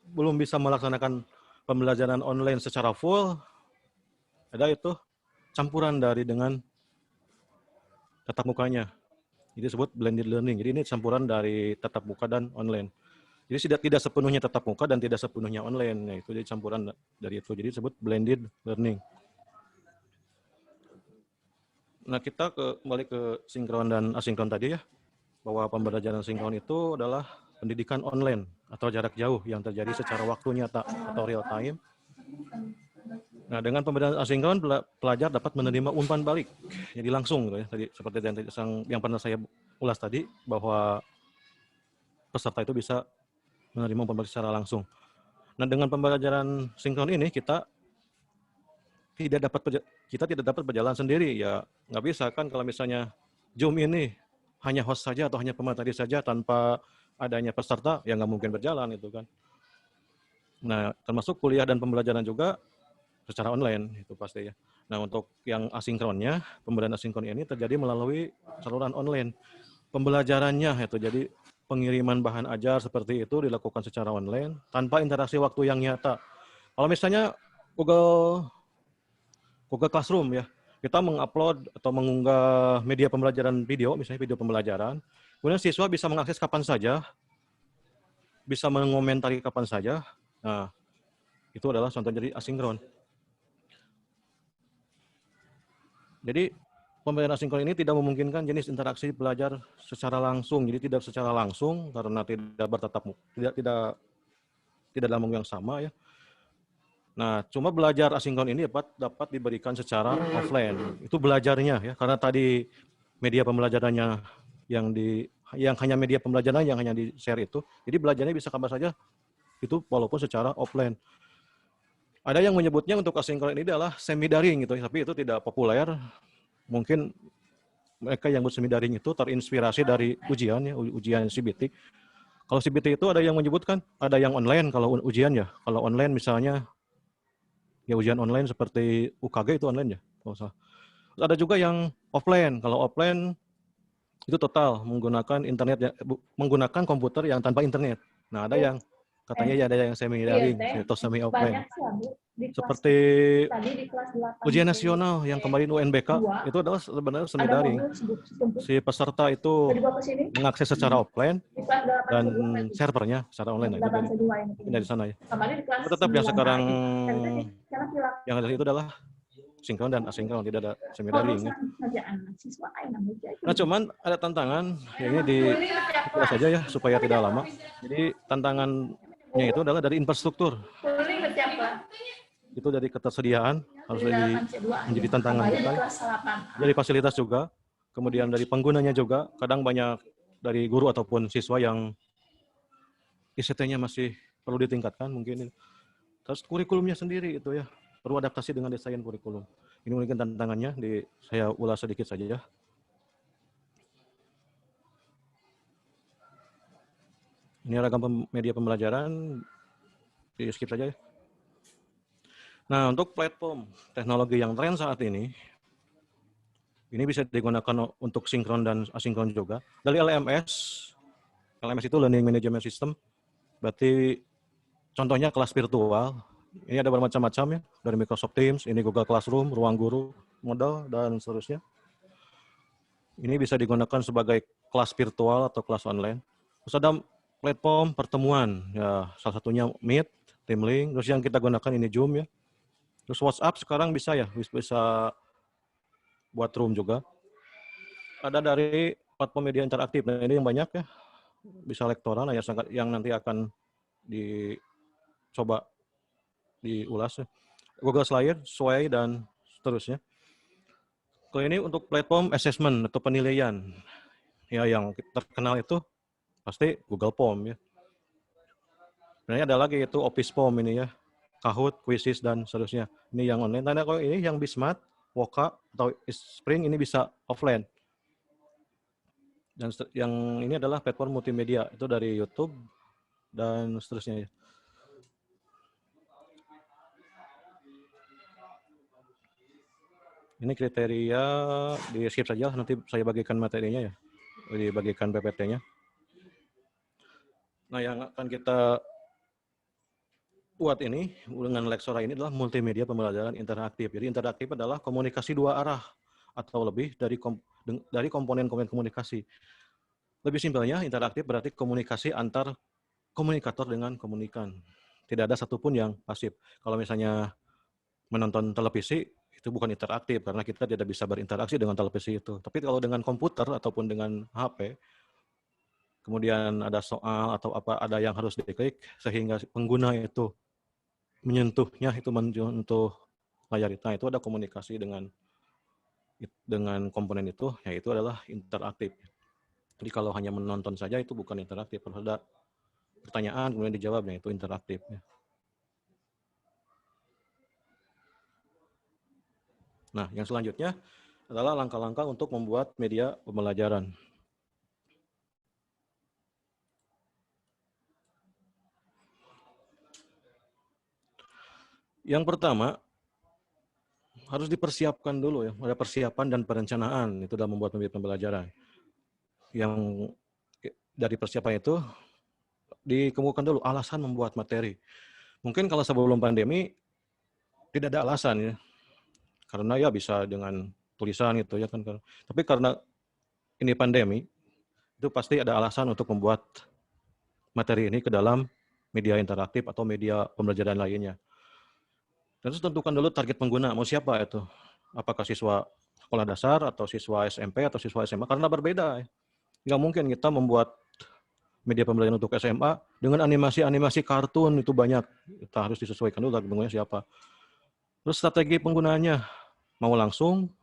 belum bisa melaksanakan pembelajaran online secara full, ada itu campuran dari dengan tatap mukanya. Jadi disebut blended learning. Jadi ini campuran dari tatap muka dan online. Jadi tidak sepenuhnya tatap muka dan tidak sepenuhnya online. Nah, itu jadi campuran dari itu. Jadi disebut blended learning. Nah, kita kembali ke sinkron dan asinkron tadi ya, bahwa pembelajaran sinkron itu adalah pendidikan online atau jarak jauh yang terjadi secara waktu nyata atau real time. Nah, dengan pembelajaran asinkron, pelajar dapat menerima umpan balik, jadi langsung gitu ya. Tadi seperti yang pernah saya ulas tadi, bahwa peserta itu bisa menerima umpan balik secara langsung. Nah, dengan pembelajaran sinkron ini kita tidak dapat berjalan sendiri ya. Nggak bisa kan kalau misalnya Zoom ini hanya host saja atau hanya pemateri saja tanpa adanya peserta, ya nggak mungkin berjalan itu kan. Nah, termasuk kuliah dan pembelajaran juga secara online itu pasti ya. Nah, untuk yang asinkronnya, pembelajaran asinkron ini terjadi melalui saluran online. Pembelajarannya itu jadi pengiriman bahan ajar seperti itu dilakukan secara online tanpa interaksi waktu yang nyata. Kalau misalnya Google Classroom ya, kita mengupload atau mengunggah media pembelajaran video, misalnya video pembelajaran, kemudian siswa bisa mengakses kapan saja, bisa mengomentari kapan saja. Nah, itu adalah contoh jadi asinkron. Jadi pembelajaran asinkron ini tidak memungkinkan jenis interaksi belajar secara langsung. Jadi tidak secara langsung karena tidak dalam waktu yang sama ya. Nah, cuma belajar asinkron ini dapat diberikan secara offline. Itu belajarnya ya, karena tadi media pembelajarannya yang hanya media pembelajaran yang hanya di-share itu. Jadi belajarnya bisa kapan saja itu walaupun secara offline. Ada yang menyebutnya untuk asinkron ini adalah semi daring gitu, tapi itu tidak populer. Mungkin mereka yang buat semi daring itu terinspirasi dari ujian ya, ujian CBT. Kalau CBT itu ada yang menyebutkan ada yang online kalau ujian ya. Kalau online misalnya ya ujian online seperti UKG itu online ya, kalau salah. Ada juga yang offline. Kalau offline itu total menggunakan internet ya, menggunakan komputer yang tanpa internet. Nah, ada yang katanya ya ada yang semi daring atau semi offline. Seperti ujian nasional yang kemarin UNBK itu adalah sebenarnya semi daring. Si peserta itu mengakses secara offline dan servernya secara online. Nah, itu dari sana ya. Tetap yang sekarang yang ada itu adalah sinkron dan asinkron, tidak ada semi daring. Ya. Nah, cuman ada tantangan, ya ini dikulas saja ya supaya tidak lama. Jadi tantangannya itu adalah dari infrastruktur. Itu dari ketersediaan harus menjadi tantangan kita. Dari fasilitas juga, kemudian dari penggunanya juga. Kadang banyak dari guru ataupun siswa yang ICT-nya masih perlu ditingkatkan mungkin. Terus kurikulumnya sendiri itu ya, perlu adaptasi dengan desain kurikulum. Ini mungkin tantangannya, saya ulas sedikit saja ya. Ini ragam media pembelajaran, di skip saja ya. Nah, untuk platform teknologi yang tren saat ini bisa digunakan untuk sinkron dan asinkron juga. Dari LMS itu Learning Management System, berarti contohnya kelas virtual. Ini ada bermacam-macam ya, dari Microsoft Teams, ini Google Classroom, Ruang Guru, Moodle, dan seterusnya. Ini bisa digunakan sebagai kelas virtual atau kelas online. Terus ada platform pertemuan, ya salah satunya Meet, Teamlink, terus yang kita gunakan ini Zoom ya. Terus WhatsApp sekarang bisa ya, bisa buat room juga. Ada dari platform media interaktif, nah ini yang banyak ya, bisa lektoral yang nanti akan dicoba diulas ya. Google Slide, Sway, dan seterusnya. Kalau ini untuk platform assessment atau penilaian, ya yang terkenal itu pasti Google Form ya. Sebenarnya ada lagi itu Office Form ini ya, Kahoot, Quizzes, dan seterusnya. Ini yang online. Nah, kalau ini yang Bismart, Woka, atau Spring ini bisa offline. Dan yang ini adalah platform multimedia, itu dari YouTube dan seterusnya ya. Ini kriteria, di skip saja, nanti saya bagikan materinya ya, dibagikan PPT-nya. Nah, yang akan kita buat ini dengan Lexora ini adalah multimedia pembelajaran interaktif. Jadi interaktif adalah komunikasi dua arah atau lebih dari komponen-komponen komunikasi. Lebih simpelnya, interaktif berarti komunikasi antar komunikator dengan komunikan. Tidak ada satupun yang pasif. Kalau misalnya menonton televisi, itu bukan interaktif karena kita tidak bisa berinteraksi dengan televisi itu. Tapi kalau dengan komputer ataupun dengan HP, kemudian ada soal atau apa, ada yang harus diklik sehingga pengguna itu menyentuhnya itu menyentuh layar itu, nah, itu ada komunikasi dengan komponen itu, yaitu adalah interaktif. Jadi kalau hanya menonton saja itu bukan interaktif. Kalau ada pertanyaan kemudian dijawabnya itu interaktif. Nah, yang selanjutnya adalah langkah-langkah untuk membuat media pembelajaran. Yang pertama, harus dipersiapkan dulu ya, ada persiapan dan perencanaan itu dalam membuat media pembelajaran. Yang dari persiapan itu dikemukakan dulu alasan membuat materi. Mungkin kalau sebelum pandemi tidak ada alasan ya, karena ya bisa dengan tulisan gitu ya kan. Tapi karena ini pandemi, itu pasti ada alasan untuk membuat materi ini ke dalam media interaktif atau media pembelajaran lainnya. Terus tentukan dulu target pengguna, mau siapa itu? Apakah siswa sekolah dasar atau siswa SMP atau siswa SMA? Karena berbeda. Nggak mungkin kita membuat media pembelajaran untuk SMA dengan animasi-animasi kartun itu banyak. Kita harus disesuaikan dulu target penggunanya siapa. Terus strategi penggunaannya, mau langsung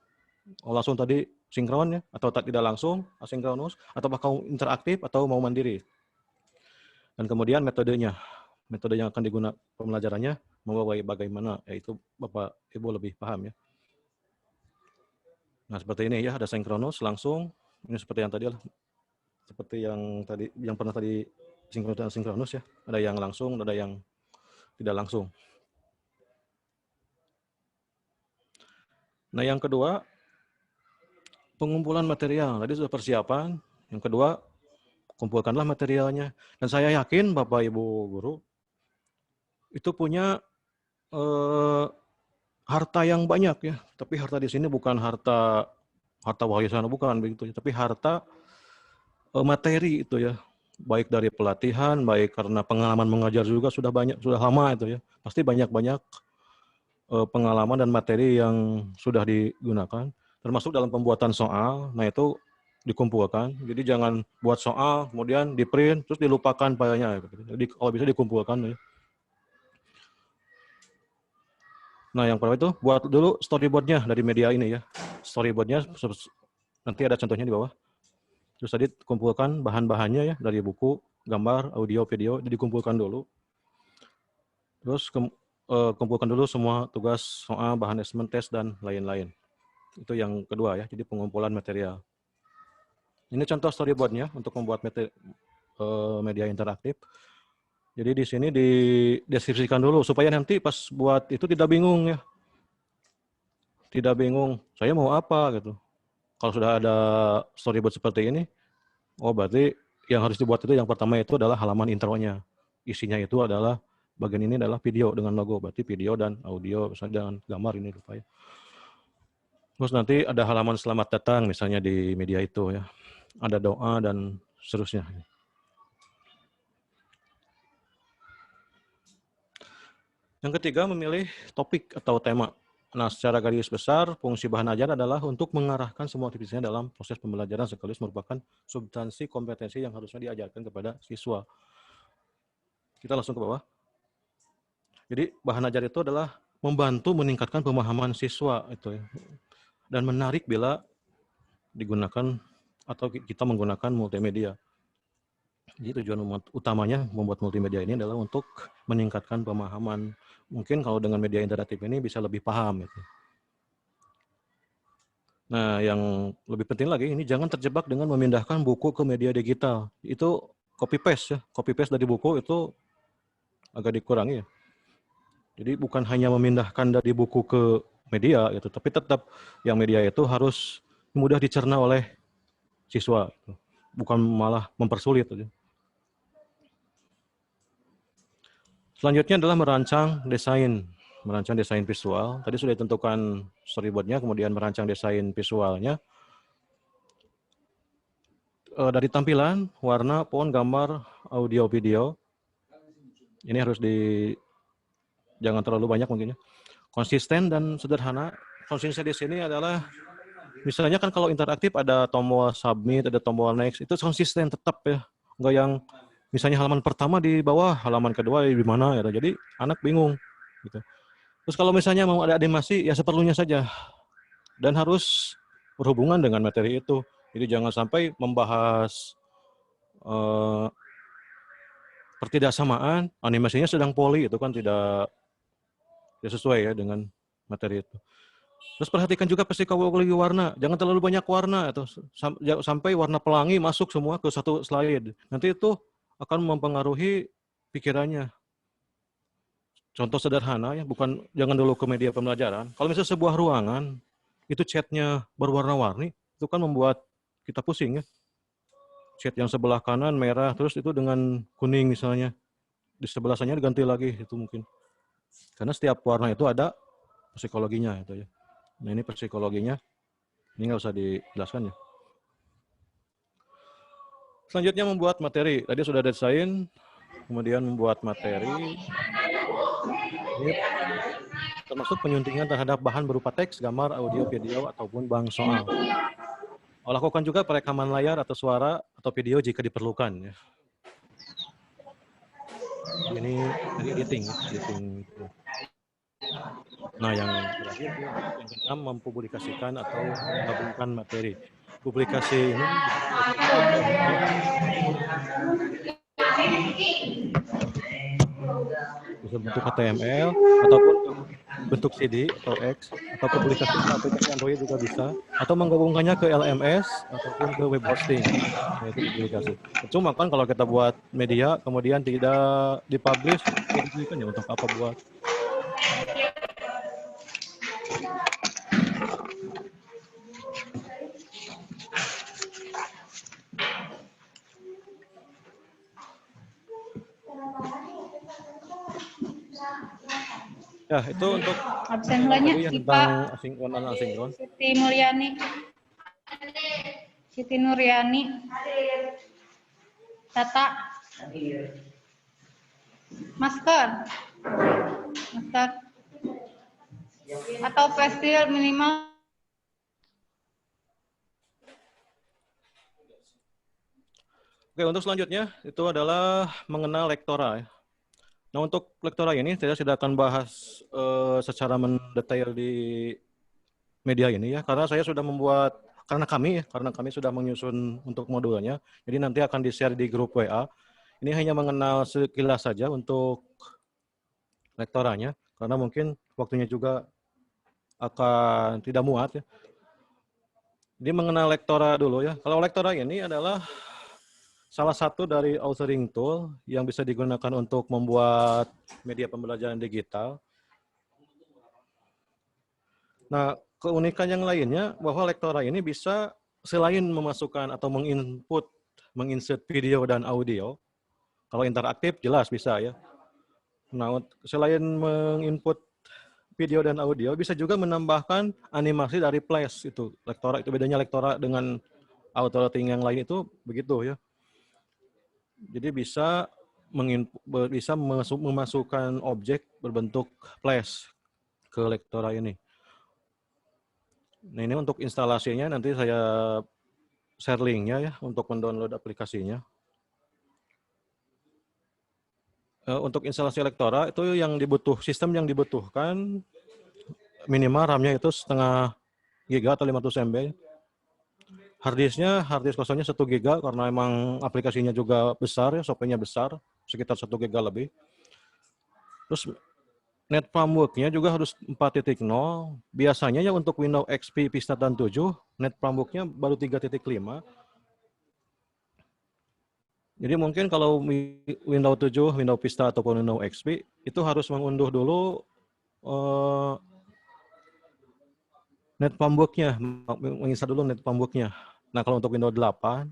tadi sinkron ya, atau tidak langsung, asinkronus, atau mau interaktif atau mau mandiri. Dan kemudian metodenya, metode yang akan digunakan pembelajarannya, mau bagaimana, yaitu Bapak Ibu lebih paham ya. Nah seperti ini ya, ada sinkronus, langsung, ini seperti yang tadi lah, seperti yang pernah tadi sinkronus dan asinkronus ya, ada yang langsung, ada yang tidak langsung. Nah yang kedua, pengumpulan material. Tadi sudah persiapan. Yang kedua, kumpulkanlah materialnya. Dan saya yakin Bapak Ibu Guru itu punya harta yang banyak ya. Tapi harta di sini bukan harta warisan, bukan begitu. Tapi harta materi itu ya. Baik dari pelatihan, baik karena pengalaman mengajar juga sudah banyak, sudah lama itu ya. Pasti banyak-banyak pengalaman dan materi yang sudah digunakan, termasuk dalam pembuatan soal. Nah itu dikumpulkan. Jadi jangan buat soal kemudian di print terus dilupakan filenya. Jadi kalau bisa dikumpulkan. Ya. Nah yang pertama itu buat dulu storyboardnya dari media ini ya. Storyboardnya nanti ada contohnya di bawah. Terus tadi kumpulkan bahan-bahannya ya dari buku, gambar, audio, video, dikumpulkan dulu. Terus kumpulkan dulu semua tugas, soal, bahan asesmen, tes, dan lain-lain. Itu yang kedua ya, jadi pengumpulan material. Ini contoh storyboardnya untuk membuat media interaktif. Jadi di sini dideskripsikan dulu, supaya nanti pas buat itu tidak bingung ya. Tidak bingung, saya mau apa gitu. Kalau sudah ada storyboard seperti ini, oh berarti yang harus dibuat itu yang pertama itu adalah halaman intronya. Isinya itu adalah bagian ini adalah video dengan logo, berarti video dan audio, misalnya dengan gambar ini lupa ya. Terus nanti ada halaman selamat datang misalnya di media itu ya. Ada doa dan seterusnya. Yang ketiga memilih topik atau tema. Nah secara garis besar fungsi bahan ajar adalah untuk mengarahkan semua aktivitasnya dalam proses pembelajaran sekaligus merupakan substansi kompetensi yang harusnya diajarkan kepada siswa. Kita langsung ke bawah. Jadi bahan ajar itu adalah membantu meningkatkan pemahaman siswa itu ya. Dan menarik bila digunakan atau kita menggunakan multimedia. Jadi tujuan utamanya membuat multimedia ini adalah untuk meningkatkan pemahaman. Mungkin kalau dengan media interaktif ini bisa lebih paham gitu. Nah, yang lebih penting lagi ini jangan terjebak dengan memindahkan buku ke media digital. Itu copy paste ya. Copy paste dari buku itu agak dikurangi ya. Jadi bukan hanya memindahkan dari buku ke media gitu, tapi tetap yang media itu harus mudah dicerna oleh siswa, gitu. Bukan malah mempersulit. Gitu. Selanjutnya adalah merancang desain visual. Tadi sudah ditentukan storyboardnya, kemudian merancang desain visualnya. Dari tampilan, warna, font, gambar, audio, video. Ini harus jangan terlalu banyak mungkin ya. Konsisten dan sederhana, konsisten di sini adalah misalnya kan kalau interaktif ada tombol submit, ada tombol next, itu konsisten tetap ya. Enggak yang misalnya halaman pertama di bawah, halaman kedua di mana ya. Jadi anak bingung gitu. Terus kalau misalnya mau ada animasi ya seperlunya saja. Dan harus berhubungan dengan materi itu. Jadi jangan sampai membahas pertidaksamaan, animasinya sedang poli, itu kan tidak sesuai ya dengan materi itu. Terus perhatikan juga psikologi warna, jangan terlalu banyak warna atau sampai warna pelangi masuk semua ke satu slide. Nanti itu akan mempengaruhi pikirannya. Contoh sederhana ya, jangan dulu ke media pembelajaran. Kalau misalnya sebuah ruangan itu catnya berwarna-warni, itu kan membuat kita pusing ya. Cat yang sebelah kanan merah, terus itu dengan kuning misalnya. Di sebelah sana diganti lagi, itu mungkin. Karena setiap warna itu ada psikologinya. Itu ya. Nah ini psikologinya, ini nggak usah dijelaskan ya. Selanjutnya membuat materi. Tadi sudah desain, kemudian membuat materi. Ini termasuk penyuntingan terhadap bahan berupa teks, gambar, audio, video, ataupun bank soal. Lakukan juga perekaman layar atau suara atau video jika diperlukan. Ya. Ini dari editing. Nah, yang terakhir yang keenam mempublikasikan atau menggabungkan materi. Publikasi ini bisa bentuk HTML ataupun bentuk CD atau X atau publikasi ke aplikasi Android juga bisa, atau menggabungkannya ke LMS ataupun ke web hosting, yaitu publikasi. Cuma kan kalau kita buat media kemudian tidak dipublish, kan ya untuk apa buat? Ya, itu untuk absen mulanya tentang asinkron dan asinkron. Siti Nuryani, Tata, masker, atau pastil minimal. Oke, untuk selanjutnya itu adalah mengenal lektora. Nah, untuk lektora ini saya tidak akan bahas secara mendetail di media ini ya, karena saya sudah membuat, karena kami sudah menyusun untuk modulnya, jadi nanti akan di-share di grup WA. Ini hanya mengenal sekilas saja untuk lektoranya, karena mungkin waktunya juga akan tidak muat ya. Jadi mengenal lektora dulu ya. Kalau lektora ini adalah salah satu dari authoring tool yang bisa digunakan untuk membuat media pembelajaran digital. Nah, keunikan yang lainnya bahwa lektora ini bisa selain memasukkan atau menginsert video dan audio, kalau interaktif jelas bisa ya. Nah, selain menginput video dan audio, bisa juga menambahkan animasi dari Flash itu. Lektora itu bedanya lektora dengan authoring yang lain itu begitu ya. Jadi bisa memasukkan objek berbentuk Flash ke lektora ini. Nah, ini untuk instalasinya nanti saya share linknya ya untuk mendownload aplikasinya. Untuk instalasi lektora itu sistem yang dibutuhkan minimal RAM-nya itu 0,5 GB atau 500 MB. Harddisk kosongnya 1 GB karena emang aplikasinya juga besar ya, software-nya besar, sekitar 1 GB lebih. Terus net framework-nya juga harus 4.0. Biasanya ya untuk Windows XP Vista dan 7, net framework-nya baru 3.5. Jadi mungkin kalau Windows 7, Windows Vista ataupun Windows XP itu harus mengunduh dulu net framework-nya, menginstal dulu net framework-nya. Nah, kalau untuk Windows 8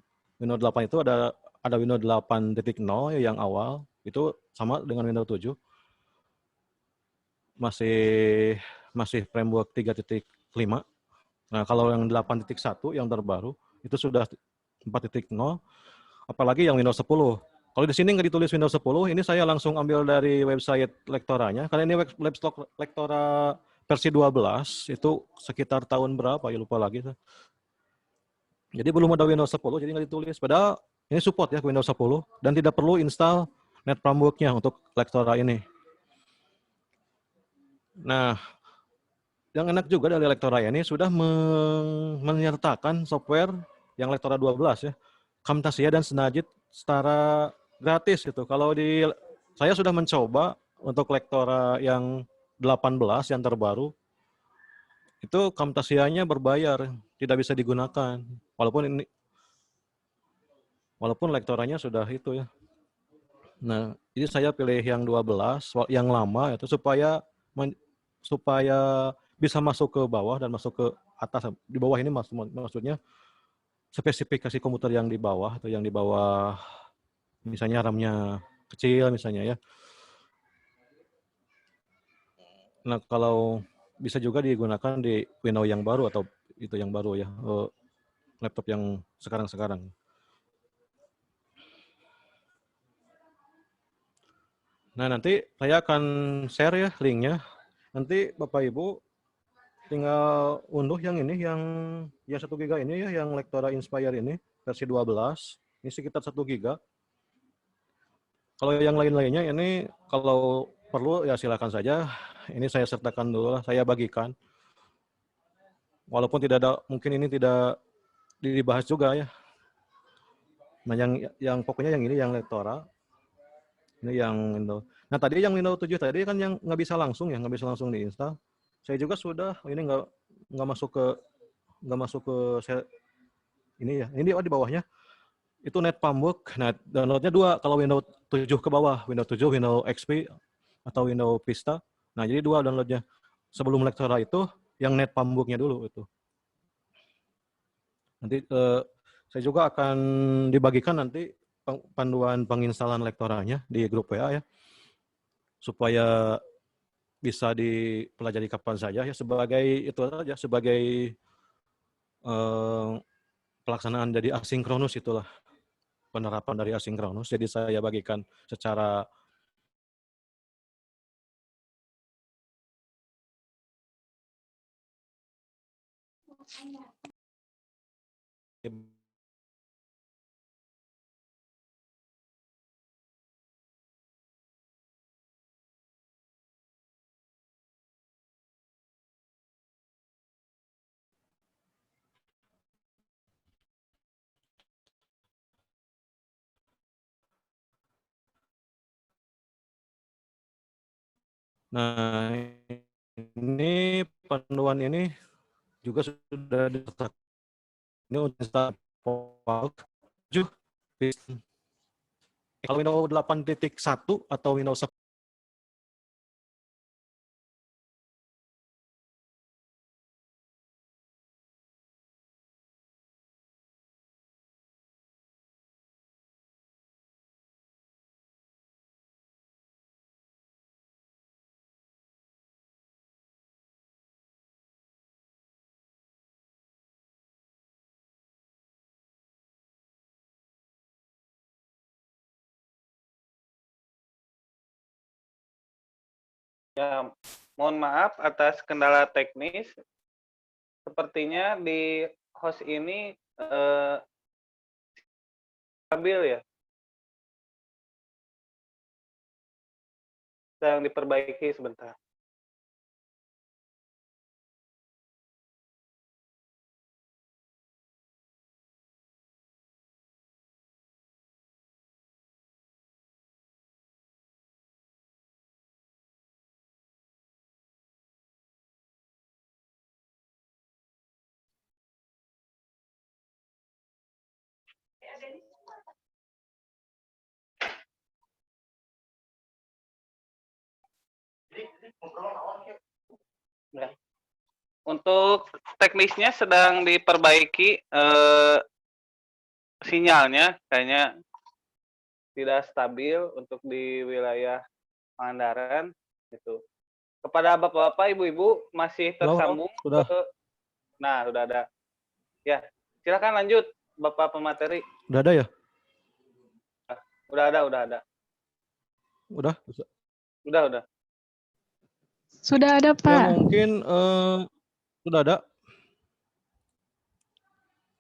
itu ada Windows 8.0 yang awal, itu sama dengan Windows 7. Masih framework 3.5. Nah, kalau yang 8.1 yang terbaru itu sudah 4.0, apalagi yang Windows 10. Kalau di sini nggak ditulis Windows 10, ini saya langsung ambil dari website lektoranya, karena ini website lektora versi 12 itu sekitar tahun berapa ya, lupa lagi. Jadi belum ada Windows 10, jadi nggak ditulis. Padahal ini support ya Windows 10 dan tidak perlu install NetPrombook-nya untuk Lektora ini. Nah, yang enak juga dari Lektora ini sudah menyertakan software yang Lektora 12 ya, Camtasia dan Snagit secara gratis itu. Kalau saya sudah mencoba untuk Lektora yang 18 yang terbaru, itu Camtasia-nya berbayar, tidak bisa digunakan. Walaupun Lektoranya sudah itu ya. Nah, jadi saya pilih yang 12, yang lama itu supaya bisa masuk ke bawah dan masuk ke atas. Di bawah ini maksudnya spesifikasi komputer yang di bawah atau yang di bawah misalnya RAM-nya kecil misalnya ya. Nah, kalau bisa juga digunakan di Windows yang baru atau itu yang baru ya, laptop yang sekarang-sekarang. Nah, nanti saya akan share ya linknya. Nanti Bapak Ibu tinggal unduh yang ini, yang 1 GB ini ya, yang Lektora Inspire ini, versi 12. Ini sekitar 1 GB. Kalau yang lain-lainnya ini kalau perlu ya silakan saja. Ini saya sertakan dulu lah, saya bagikan. Walaupun mungkin ini tidak dibahas juga ya. Nah, yang pokoknya yang ini yang Lektora. Ini yang Windows. Nah, tadi yang Windows 7 tadi kan yang nggak bisa langsung diinstal. Saya juga sudah, ini nggak masuk ke ini ya. Ini di bawahnya itu NetPrombook. Nah, downloadnya 2 kalau Windows 7 ke bawah, Windows 7, Windows XP atau Windows Vista. Nah, jadi 2 downloadnya. Sebelum Lektora itu yang NetPrombook-nya dulu itu. Nanti saya juga akan dibagikan nanti panduan penginstalan Lektoranya di grup WA ya, supaya bisa dipelajari kapan saja ya, sebagai pelaksanaan dari asinkronus itulah, penerapan dari asinkronus. Jadi saya bagikan secara Nah, ini panduan ini juga sudah disertakan. Ini untuk install kalau Windows 8.1 atau Windows 10. Ya, mohon maaf atas kendala teknis. Sepertinya di host ini stabil ya. Sedang diperbaiki sebentar. Ya. Untuk teknisnya sedang diperbaiki, sinyalnya kayaknya tidak stabil untuk di wilayah Pangandaran gitu. Kepada Bapak-bapak, Ibu-ibu masih tersambung sudah. Nah, sudah ada. Ya, silakan lanjut Bapak pemateri. Udah ada ya? Udah ada. Udah? Udah. Sudah ada, Ya Pak. mungkin sudah ada.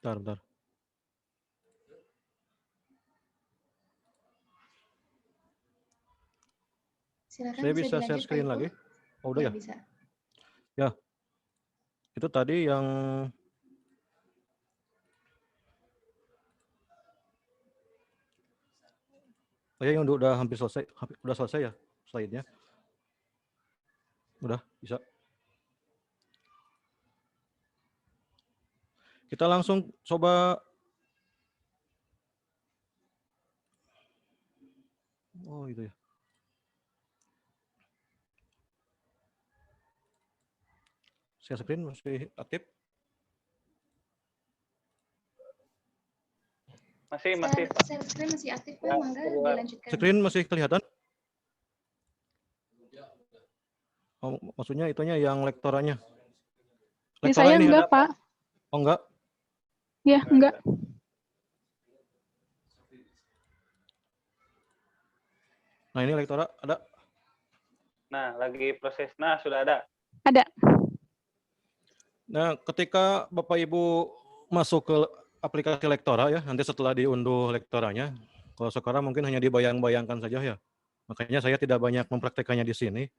Bentar. Silakan Saya bisa bisa share dilanjut, Pak screen Ipul. lagi. Oh udah Ya, ya? bisa. Ya, itu tadi yang yang udah hampir selesai, udah selesai ya slide-nya. Udah bisa. Kita langsung coba. Oh itu ya. Share screen masih aktif? Masih. Share screen masih aktif, Pak. Ya, Mangga keluar. dilanjutkan. Screen masih kelihatan? Oh, maksudnya itunya yang lektorannya. Di saya ini enggak, ada, Pak. Oh enggak? Ya, enggak. Nah ini lektora ada. Nah, lagi proses. Nah, sudah ada. Ada. Nah ketika Bapak Ibu masuk ke aplikasi lektora ya, nanti setelah diunduh lektoranya, kalau sekarang mungkin hanya dibayang-bayangkan saja ya. Makanya saya tidak banyak mempraktekannya di sini.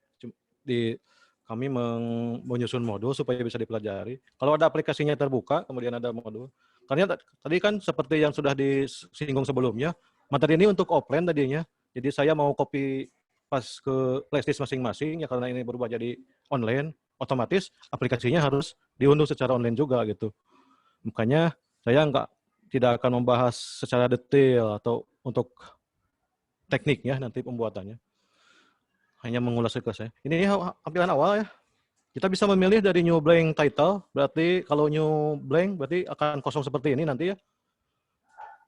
Kami menyusun modul supaya bisa dipelajari. Kalau ada aplikasinya terbuka, kemudian ada modul. Karena tadi kan seperti yang sudah disinggung sebelumnya, materi ini untuk offline tadinya. Jadi saya mau copy pas ke flashdisk masing-masing, ya karena ini berubah jadi online, otomatis aplikasinya harus diunduh secara online juga gitu. Makanya saya tidak akan membahas secara detail atau untuk tekniknya nanti pembuatannya. Hanya mengulas ke saya. Ini tampilan awal ya. Kita bisa memilih dari new blank title, berarti kalau new blank berarti akan kosong seperti ini nanti ya.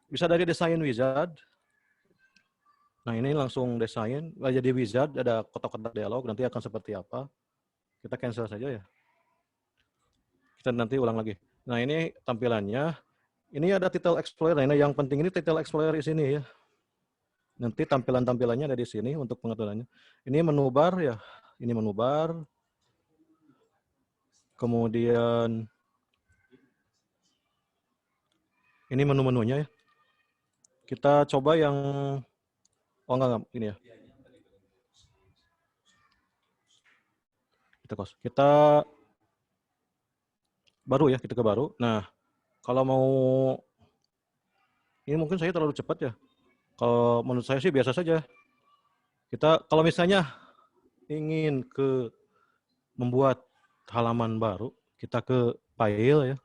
Bisa dari design wizard. Nah ini langsung desain, jadi wizard, ada kotak-kotak dialog, nanti akan seperti apa. Kita cancel saja ya. Kita nanti ulang lagi. Nah ini tampilannya. Ini ada title explorer, nah ini yang penting ini title explorer di sini ya. Nanti tampilan-tampilannya ada di sini untuk pengaturannya. Ini menu bar ya, ini menu bar. Kemudian ini menu-menunya ya. Kita coba yang, oh enggak, ini ya. Kita baru ya, kita ke baru. Nah, kalau mau, ini mungkin saya terlalu cepat ya. Kalau menurut saya sih biasa saja. Kita kalau misalnya ingin membuat halaman baru, kita ke file ya.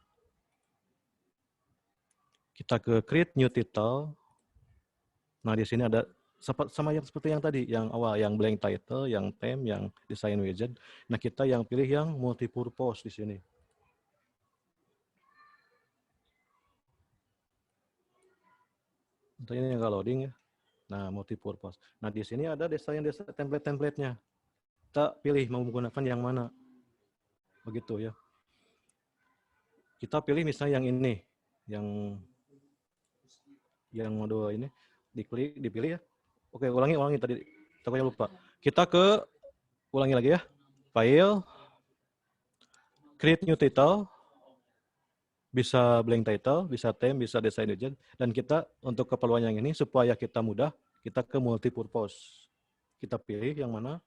Kita ke create new title. Nah, di sini ada sama yang seperti yang tadi, yang awal, yang blank title, yang theme, yang design widget. Nah, kita yang pilih yang multipurpose di sini. Ini yang loading ya. Nah, multipurpose. Nah, di sini ada desain template-templatenya. Kita pilih mau menggunakan yang mana. Begitu ya. Kita pilih misalnya yang ini, yang mode ini, dipilih ya. Oke, ulangi tadi. Takutnya lupa. Kita ulangi lagi ya. File, create new title, bisa blank title, bisa theme, bisa design widget, dan kita untuk keperluan yang ini supaya kita mudah, kita ke multipurpose. Kita pilih yang mana.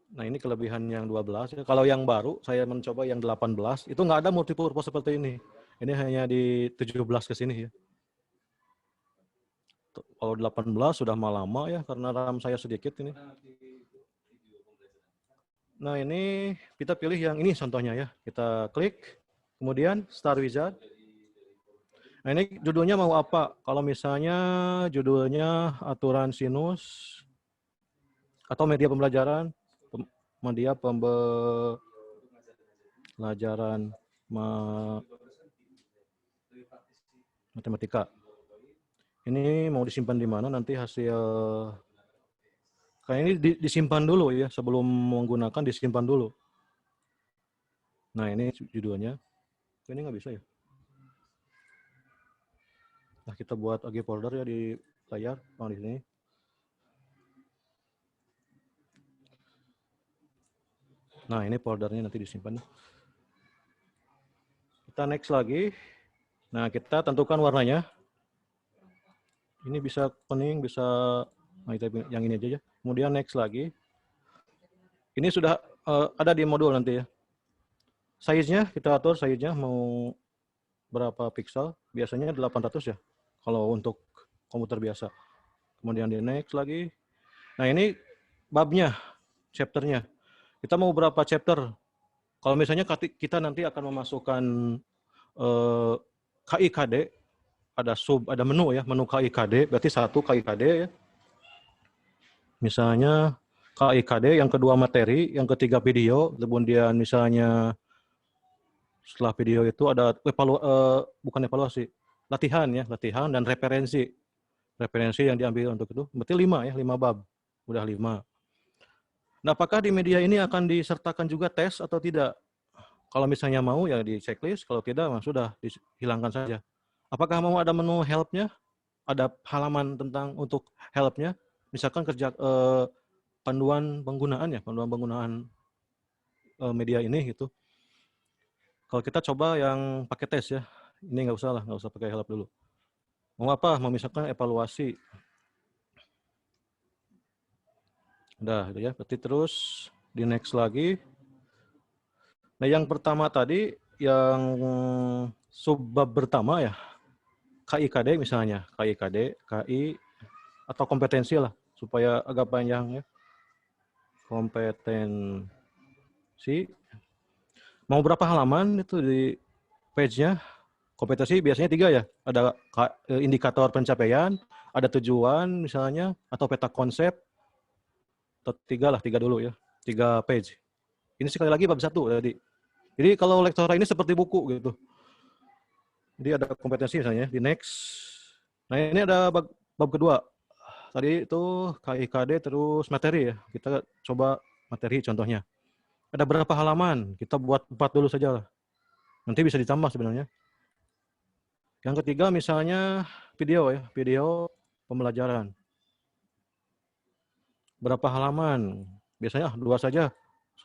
Nah ini kelebihan yang 12. Kalau yang baru, saya mencoba yang 18, itu nggak ada multipurpose seperti ini. Ini hanya di 17 ke sini ya. Kalau 18 sudah lama ya, karena RAM saya sedikit ini. Nah ini kita pilih yang ini contohnya ya. Kita klik, kemudian Start Wizard. Nah ini judulnya mau apa? Kalau misalnya judulnya aturan sinus, atau media pembelajaran, pembelajaran matematika. Ini mau disimpan di mana nanti hasil, kayak ini disimpan dulu ya, sebelum menggunakan disimpan dulu. Nah ini judulnya, ini nggak bisa ya. Nah kita buat lagi folder ya di layar, di sini. Nah, ini foldernya nanti disimpan. Kita next lagi. Nah, kita tentukan warnanya. Ini bisa kuning, bisa yang ini aja ya. Kemudian next lagi. Ini sudah ada di modul nanti ya. Size-nya kita atur, size-nya mau berapa pixel. Biasanya 800 ya. Kalau untuk komputer biasa. Kemudian di next lagi. Nah, ini babnya, chapternya. Kita mau berapa chapter? Kalau misalnya kita nanti akan memasukkan KIKD, ada menu ya, menu KIKD, berarti 1 KIKD ya. Misalnya KIKD, yang kedua materi, yang ketiga video, kemudian misalnya setelah video itu ada bukan evaluasi, latihan ya, latihan dan referensi. Referensi yang diambil untuk itu, berarti 5 ya, 5 bab. Udah 5. Nah, apakah di media ini akan disertakan juga tes atau tidak? Kalau misalnya mau ya di checklist, kalau tidak sudah dihilangkan saja. Apakah mau ada menu help-nya? Ada halaman tentang untuk help-nya? Misalkan kerja panduan penggunaan ya, panduan penggunaan media ini gitu. Kalau kita coba yang pakai tes ya, ini nggak usah pakai help dulu. Mau apa? Mau misalkan evaluasi. Udah, gitu ya. Berarti terus di next lagi. Nah, yang pertama tadi, yang subbab pertama ya, KIKD misalnya, KIKD, KI, atau kompetensi lah, supaya agak panjang ya. Kompetensi. Mau berapa halaman itu di page-nya? Kompetensi biasanya 3 ya. Ada indikator pencapaian, ada tujuan misalnya, atau peta konsep. Atau 3 lah, 3 dulu ya. 3 page. Ini sekali lagi bab 1 tadi. Jadi kalau lektora ini seperti buku gitu. Jadi ada kompetensi misalnya di next. Nah, ini ada bab kedua. Tadi itu KIKD terus materi ya. Kita coba materi contohnya. Ada berapa halaman? Kita buat 4 dulu saja lah. Nanti bisa ditambah sebenarnya. Yang ketiga misalnya video ya, video pembelajaran. Berapa halaman? Biasanya 2 saja,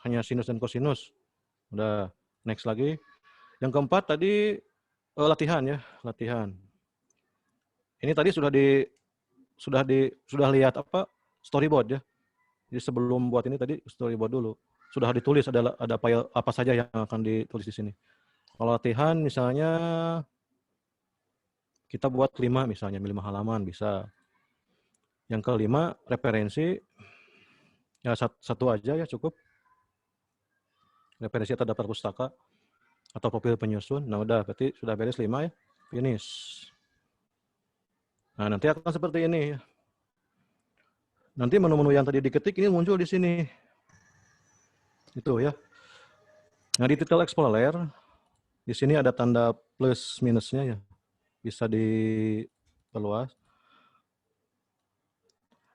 hanya sinus dan kosinus. Udah, next lagi. Yang keempat tadi latihan ya, latihan. Ini tadi sudah lihat apa? Storyboard ya. Jadi sebelum buat ini tadi storyboard dulu. Sudah ditulis ada file apa saja yang akan ditulis di sini. Kalau latihan misalnya kita buat 5 misalnya, 5 halaman bisa. Yang kelima referensi. Ya, 1 aja ya cukup. Referensi atau daftar pustaka atau profil penyusun. Nah, udah berarti sudah beres 5 ya. Finish. Nah, nanti akan seperti ini ya. Nanti menu-menu yang tadi diketik ini muncul di sini. Itu ya. Nah, di Title Explorer di sini ada tanda plus minusnya ya. Bisa diperluas.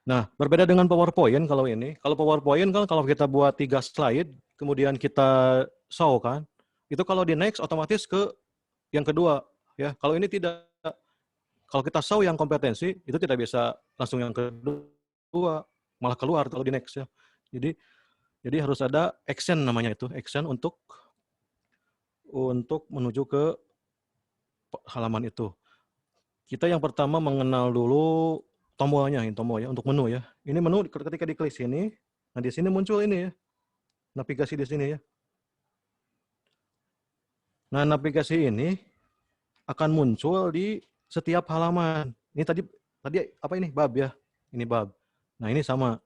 Nah, berbeda dengan PowerPoint kalau ini. Kalau PowerPoint kan kalau kita buat 3 slide, kemudian kita show kan, itu kalau di next otomatis ke yang kedua. Ya, kalau ini tidak. Kalau kita show yang kompetensi, itu tidak bisa langsung yang kedua, malah keluar kalau di next ya. Jadi harus ada action namanya itu, action untuk menuju ke halaman itu. Kita yang pertama mengenal dulu tombolnya, ini tombol ya, untuk menu ya. Ini menu ketika diklik sini, nah di sini muncul ini ya, navigasi di sini ya. Nah, navigasi ini akan muncul di setiap halaman. Ini tadi apa ini? Bab ya. Ini bab. Nah, ini sama.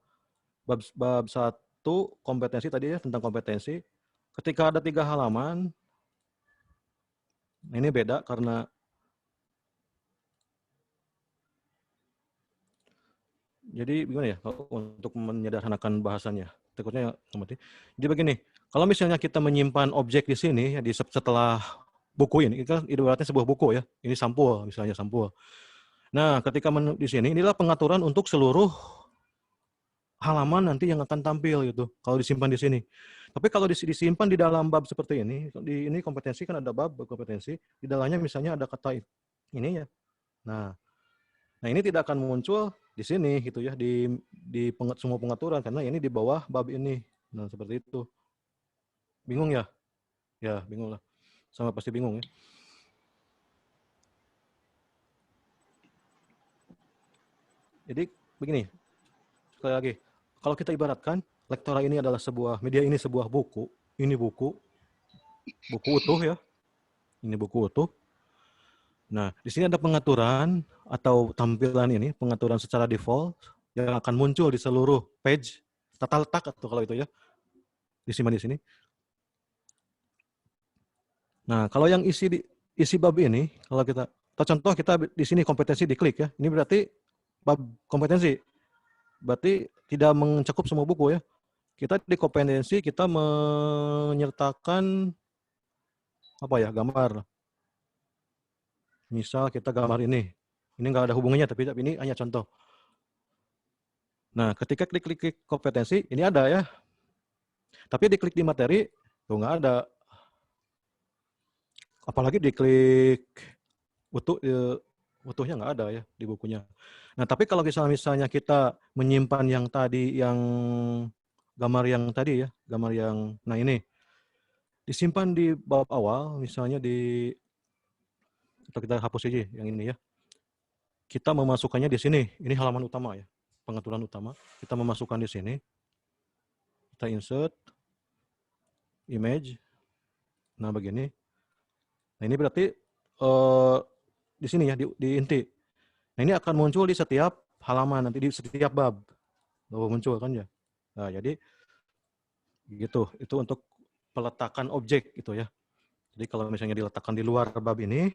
Bab 1 kompetensi tadi ya, tentang kompetensi. Ketika ada 3 halaman, ini beda karena jadi gimana ya untuk menyederhanakan bahasanya. Takutnya ngerti. Jadi begini, kalau misalnya kita menyimpan objek di sini ya, setelah buku ini kan ibaratnya sebuah buku ya. Ini sampul misalnya sampul. Nah, ketika di sini inilah pengaturan untuk seluruh halaman nanti yang akan tampil gitu. Kalau disimpan di sini. Tapi kalau disimpan di dalam bab seperti ini, di ini kompetensi kan ada bab kompetensi, di dalamnya misalnya ada kata ini ya. Nah, ini tidak akan muncul di sini gitu ya, di semua pengaturan karena ini di bawah bab ini. Nah, seperti itu. Bingung ya? Ya, bingung lah. Sama pasti bingung ya. Jadi begini, sekali lagi, kalau kita ibaratkan Lektora ini adalah sebuah media, ini sebuah buku, ini buku utuh ya, ini buku utuh. Nah, di sini ada pengaturan atau tampilan ini, pengaturan secara default yang akan muncul di seluruh page, tata letak atau kalau itu ya, disimpan di sini. Nah, kalau yang isi bab ini, kalau kita contoh kita di sini kompetensi diklik ya, ini berarti bab kompetensi, berarti tidak mencakup semua buku ya. Kita di kompetensi kita menyertakan apa ya, gambar. Misal kita gambar ini nggak ada hubungannya tapi ini hanya contoh. Nah, ketika klik kompetensi ini ada ya, tapi diklik di materi tuh nggak ada. Apalagi diklik utuhnya nggak ada ya di bukunya. Nah, tapi kalau misalnya kita menyimpan yang tadi, yang gambar yang tadi ya, gambar yang, nah ini disimpan di bab awal, misalnya atau kita hapus aja yang ini ya. Kita memasukkannya di sini, ini halaman utama ya, pengaturan utama. Kita memasukkan di sini, kita insert image, nah begini. Nah ini berarti di sini ya, di inti. Nah ini akan muncul di setiap halaman, nanti di setiap bab. Muncul kan ya. Nah jadi gitu, itu untuk peletakan objek gitu ya. Jadi kalau misalnya diletakkan di luar bab ini,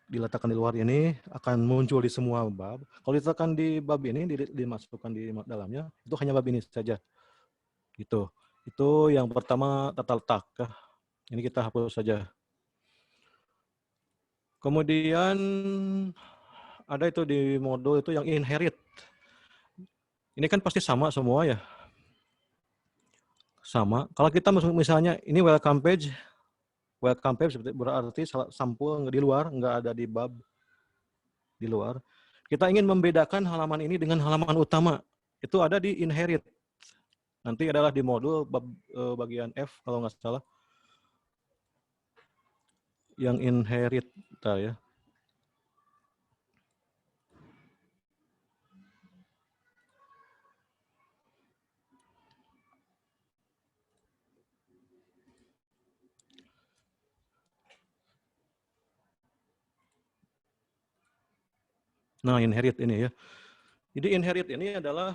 diletakkan di luar ini akan muncul di semua bab. Kalau diletakkan di bab ini, dimasukkan di dalamnya, itu hanya bab ini saja. Gitu. Itu yang pertama, tata letak. Ini kita hapus saja. Kemudian ada itu di modul itu yang inherit. Ini kan pasti sama semua ya. Sama. Kalau kita misalnya ini welcome page berarti sampul di luar, nggak ada di bab di luar. Kita ingin membedakan halaman ini dengan halaman utama. Itu ada di inherit. Nanti adalah di modul bab, bagian F kalau nggak salah. Yang inherit ya. Nah, inherit ini ya. Jadi inherit ini adalah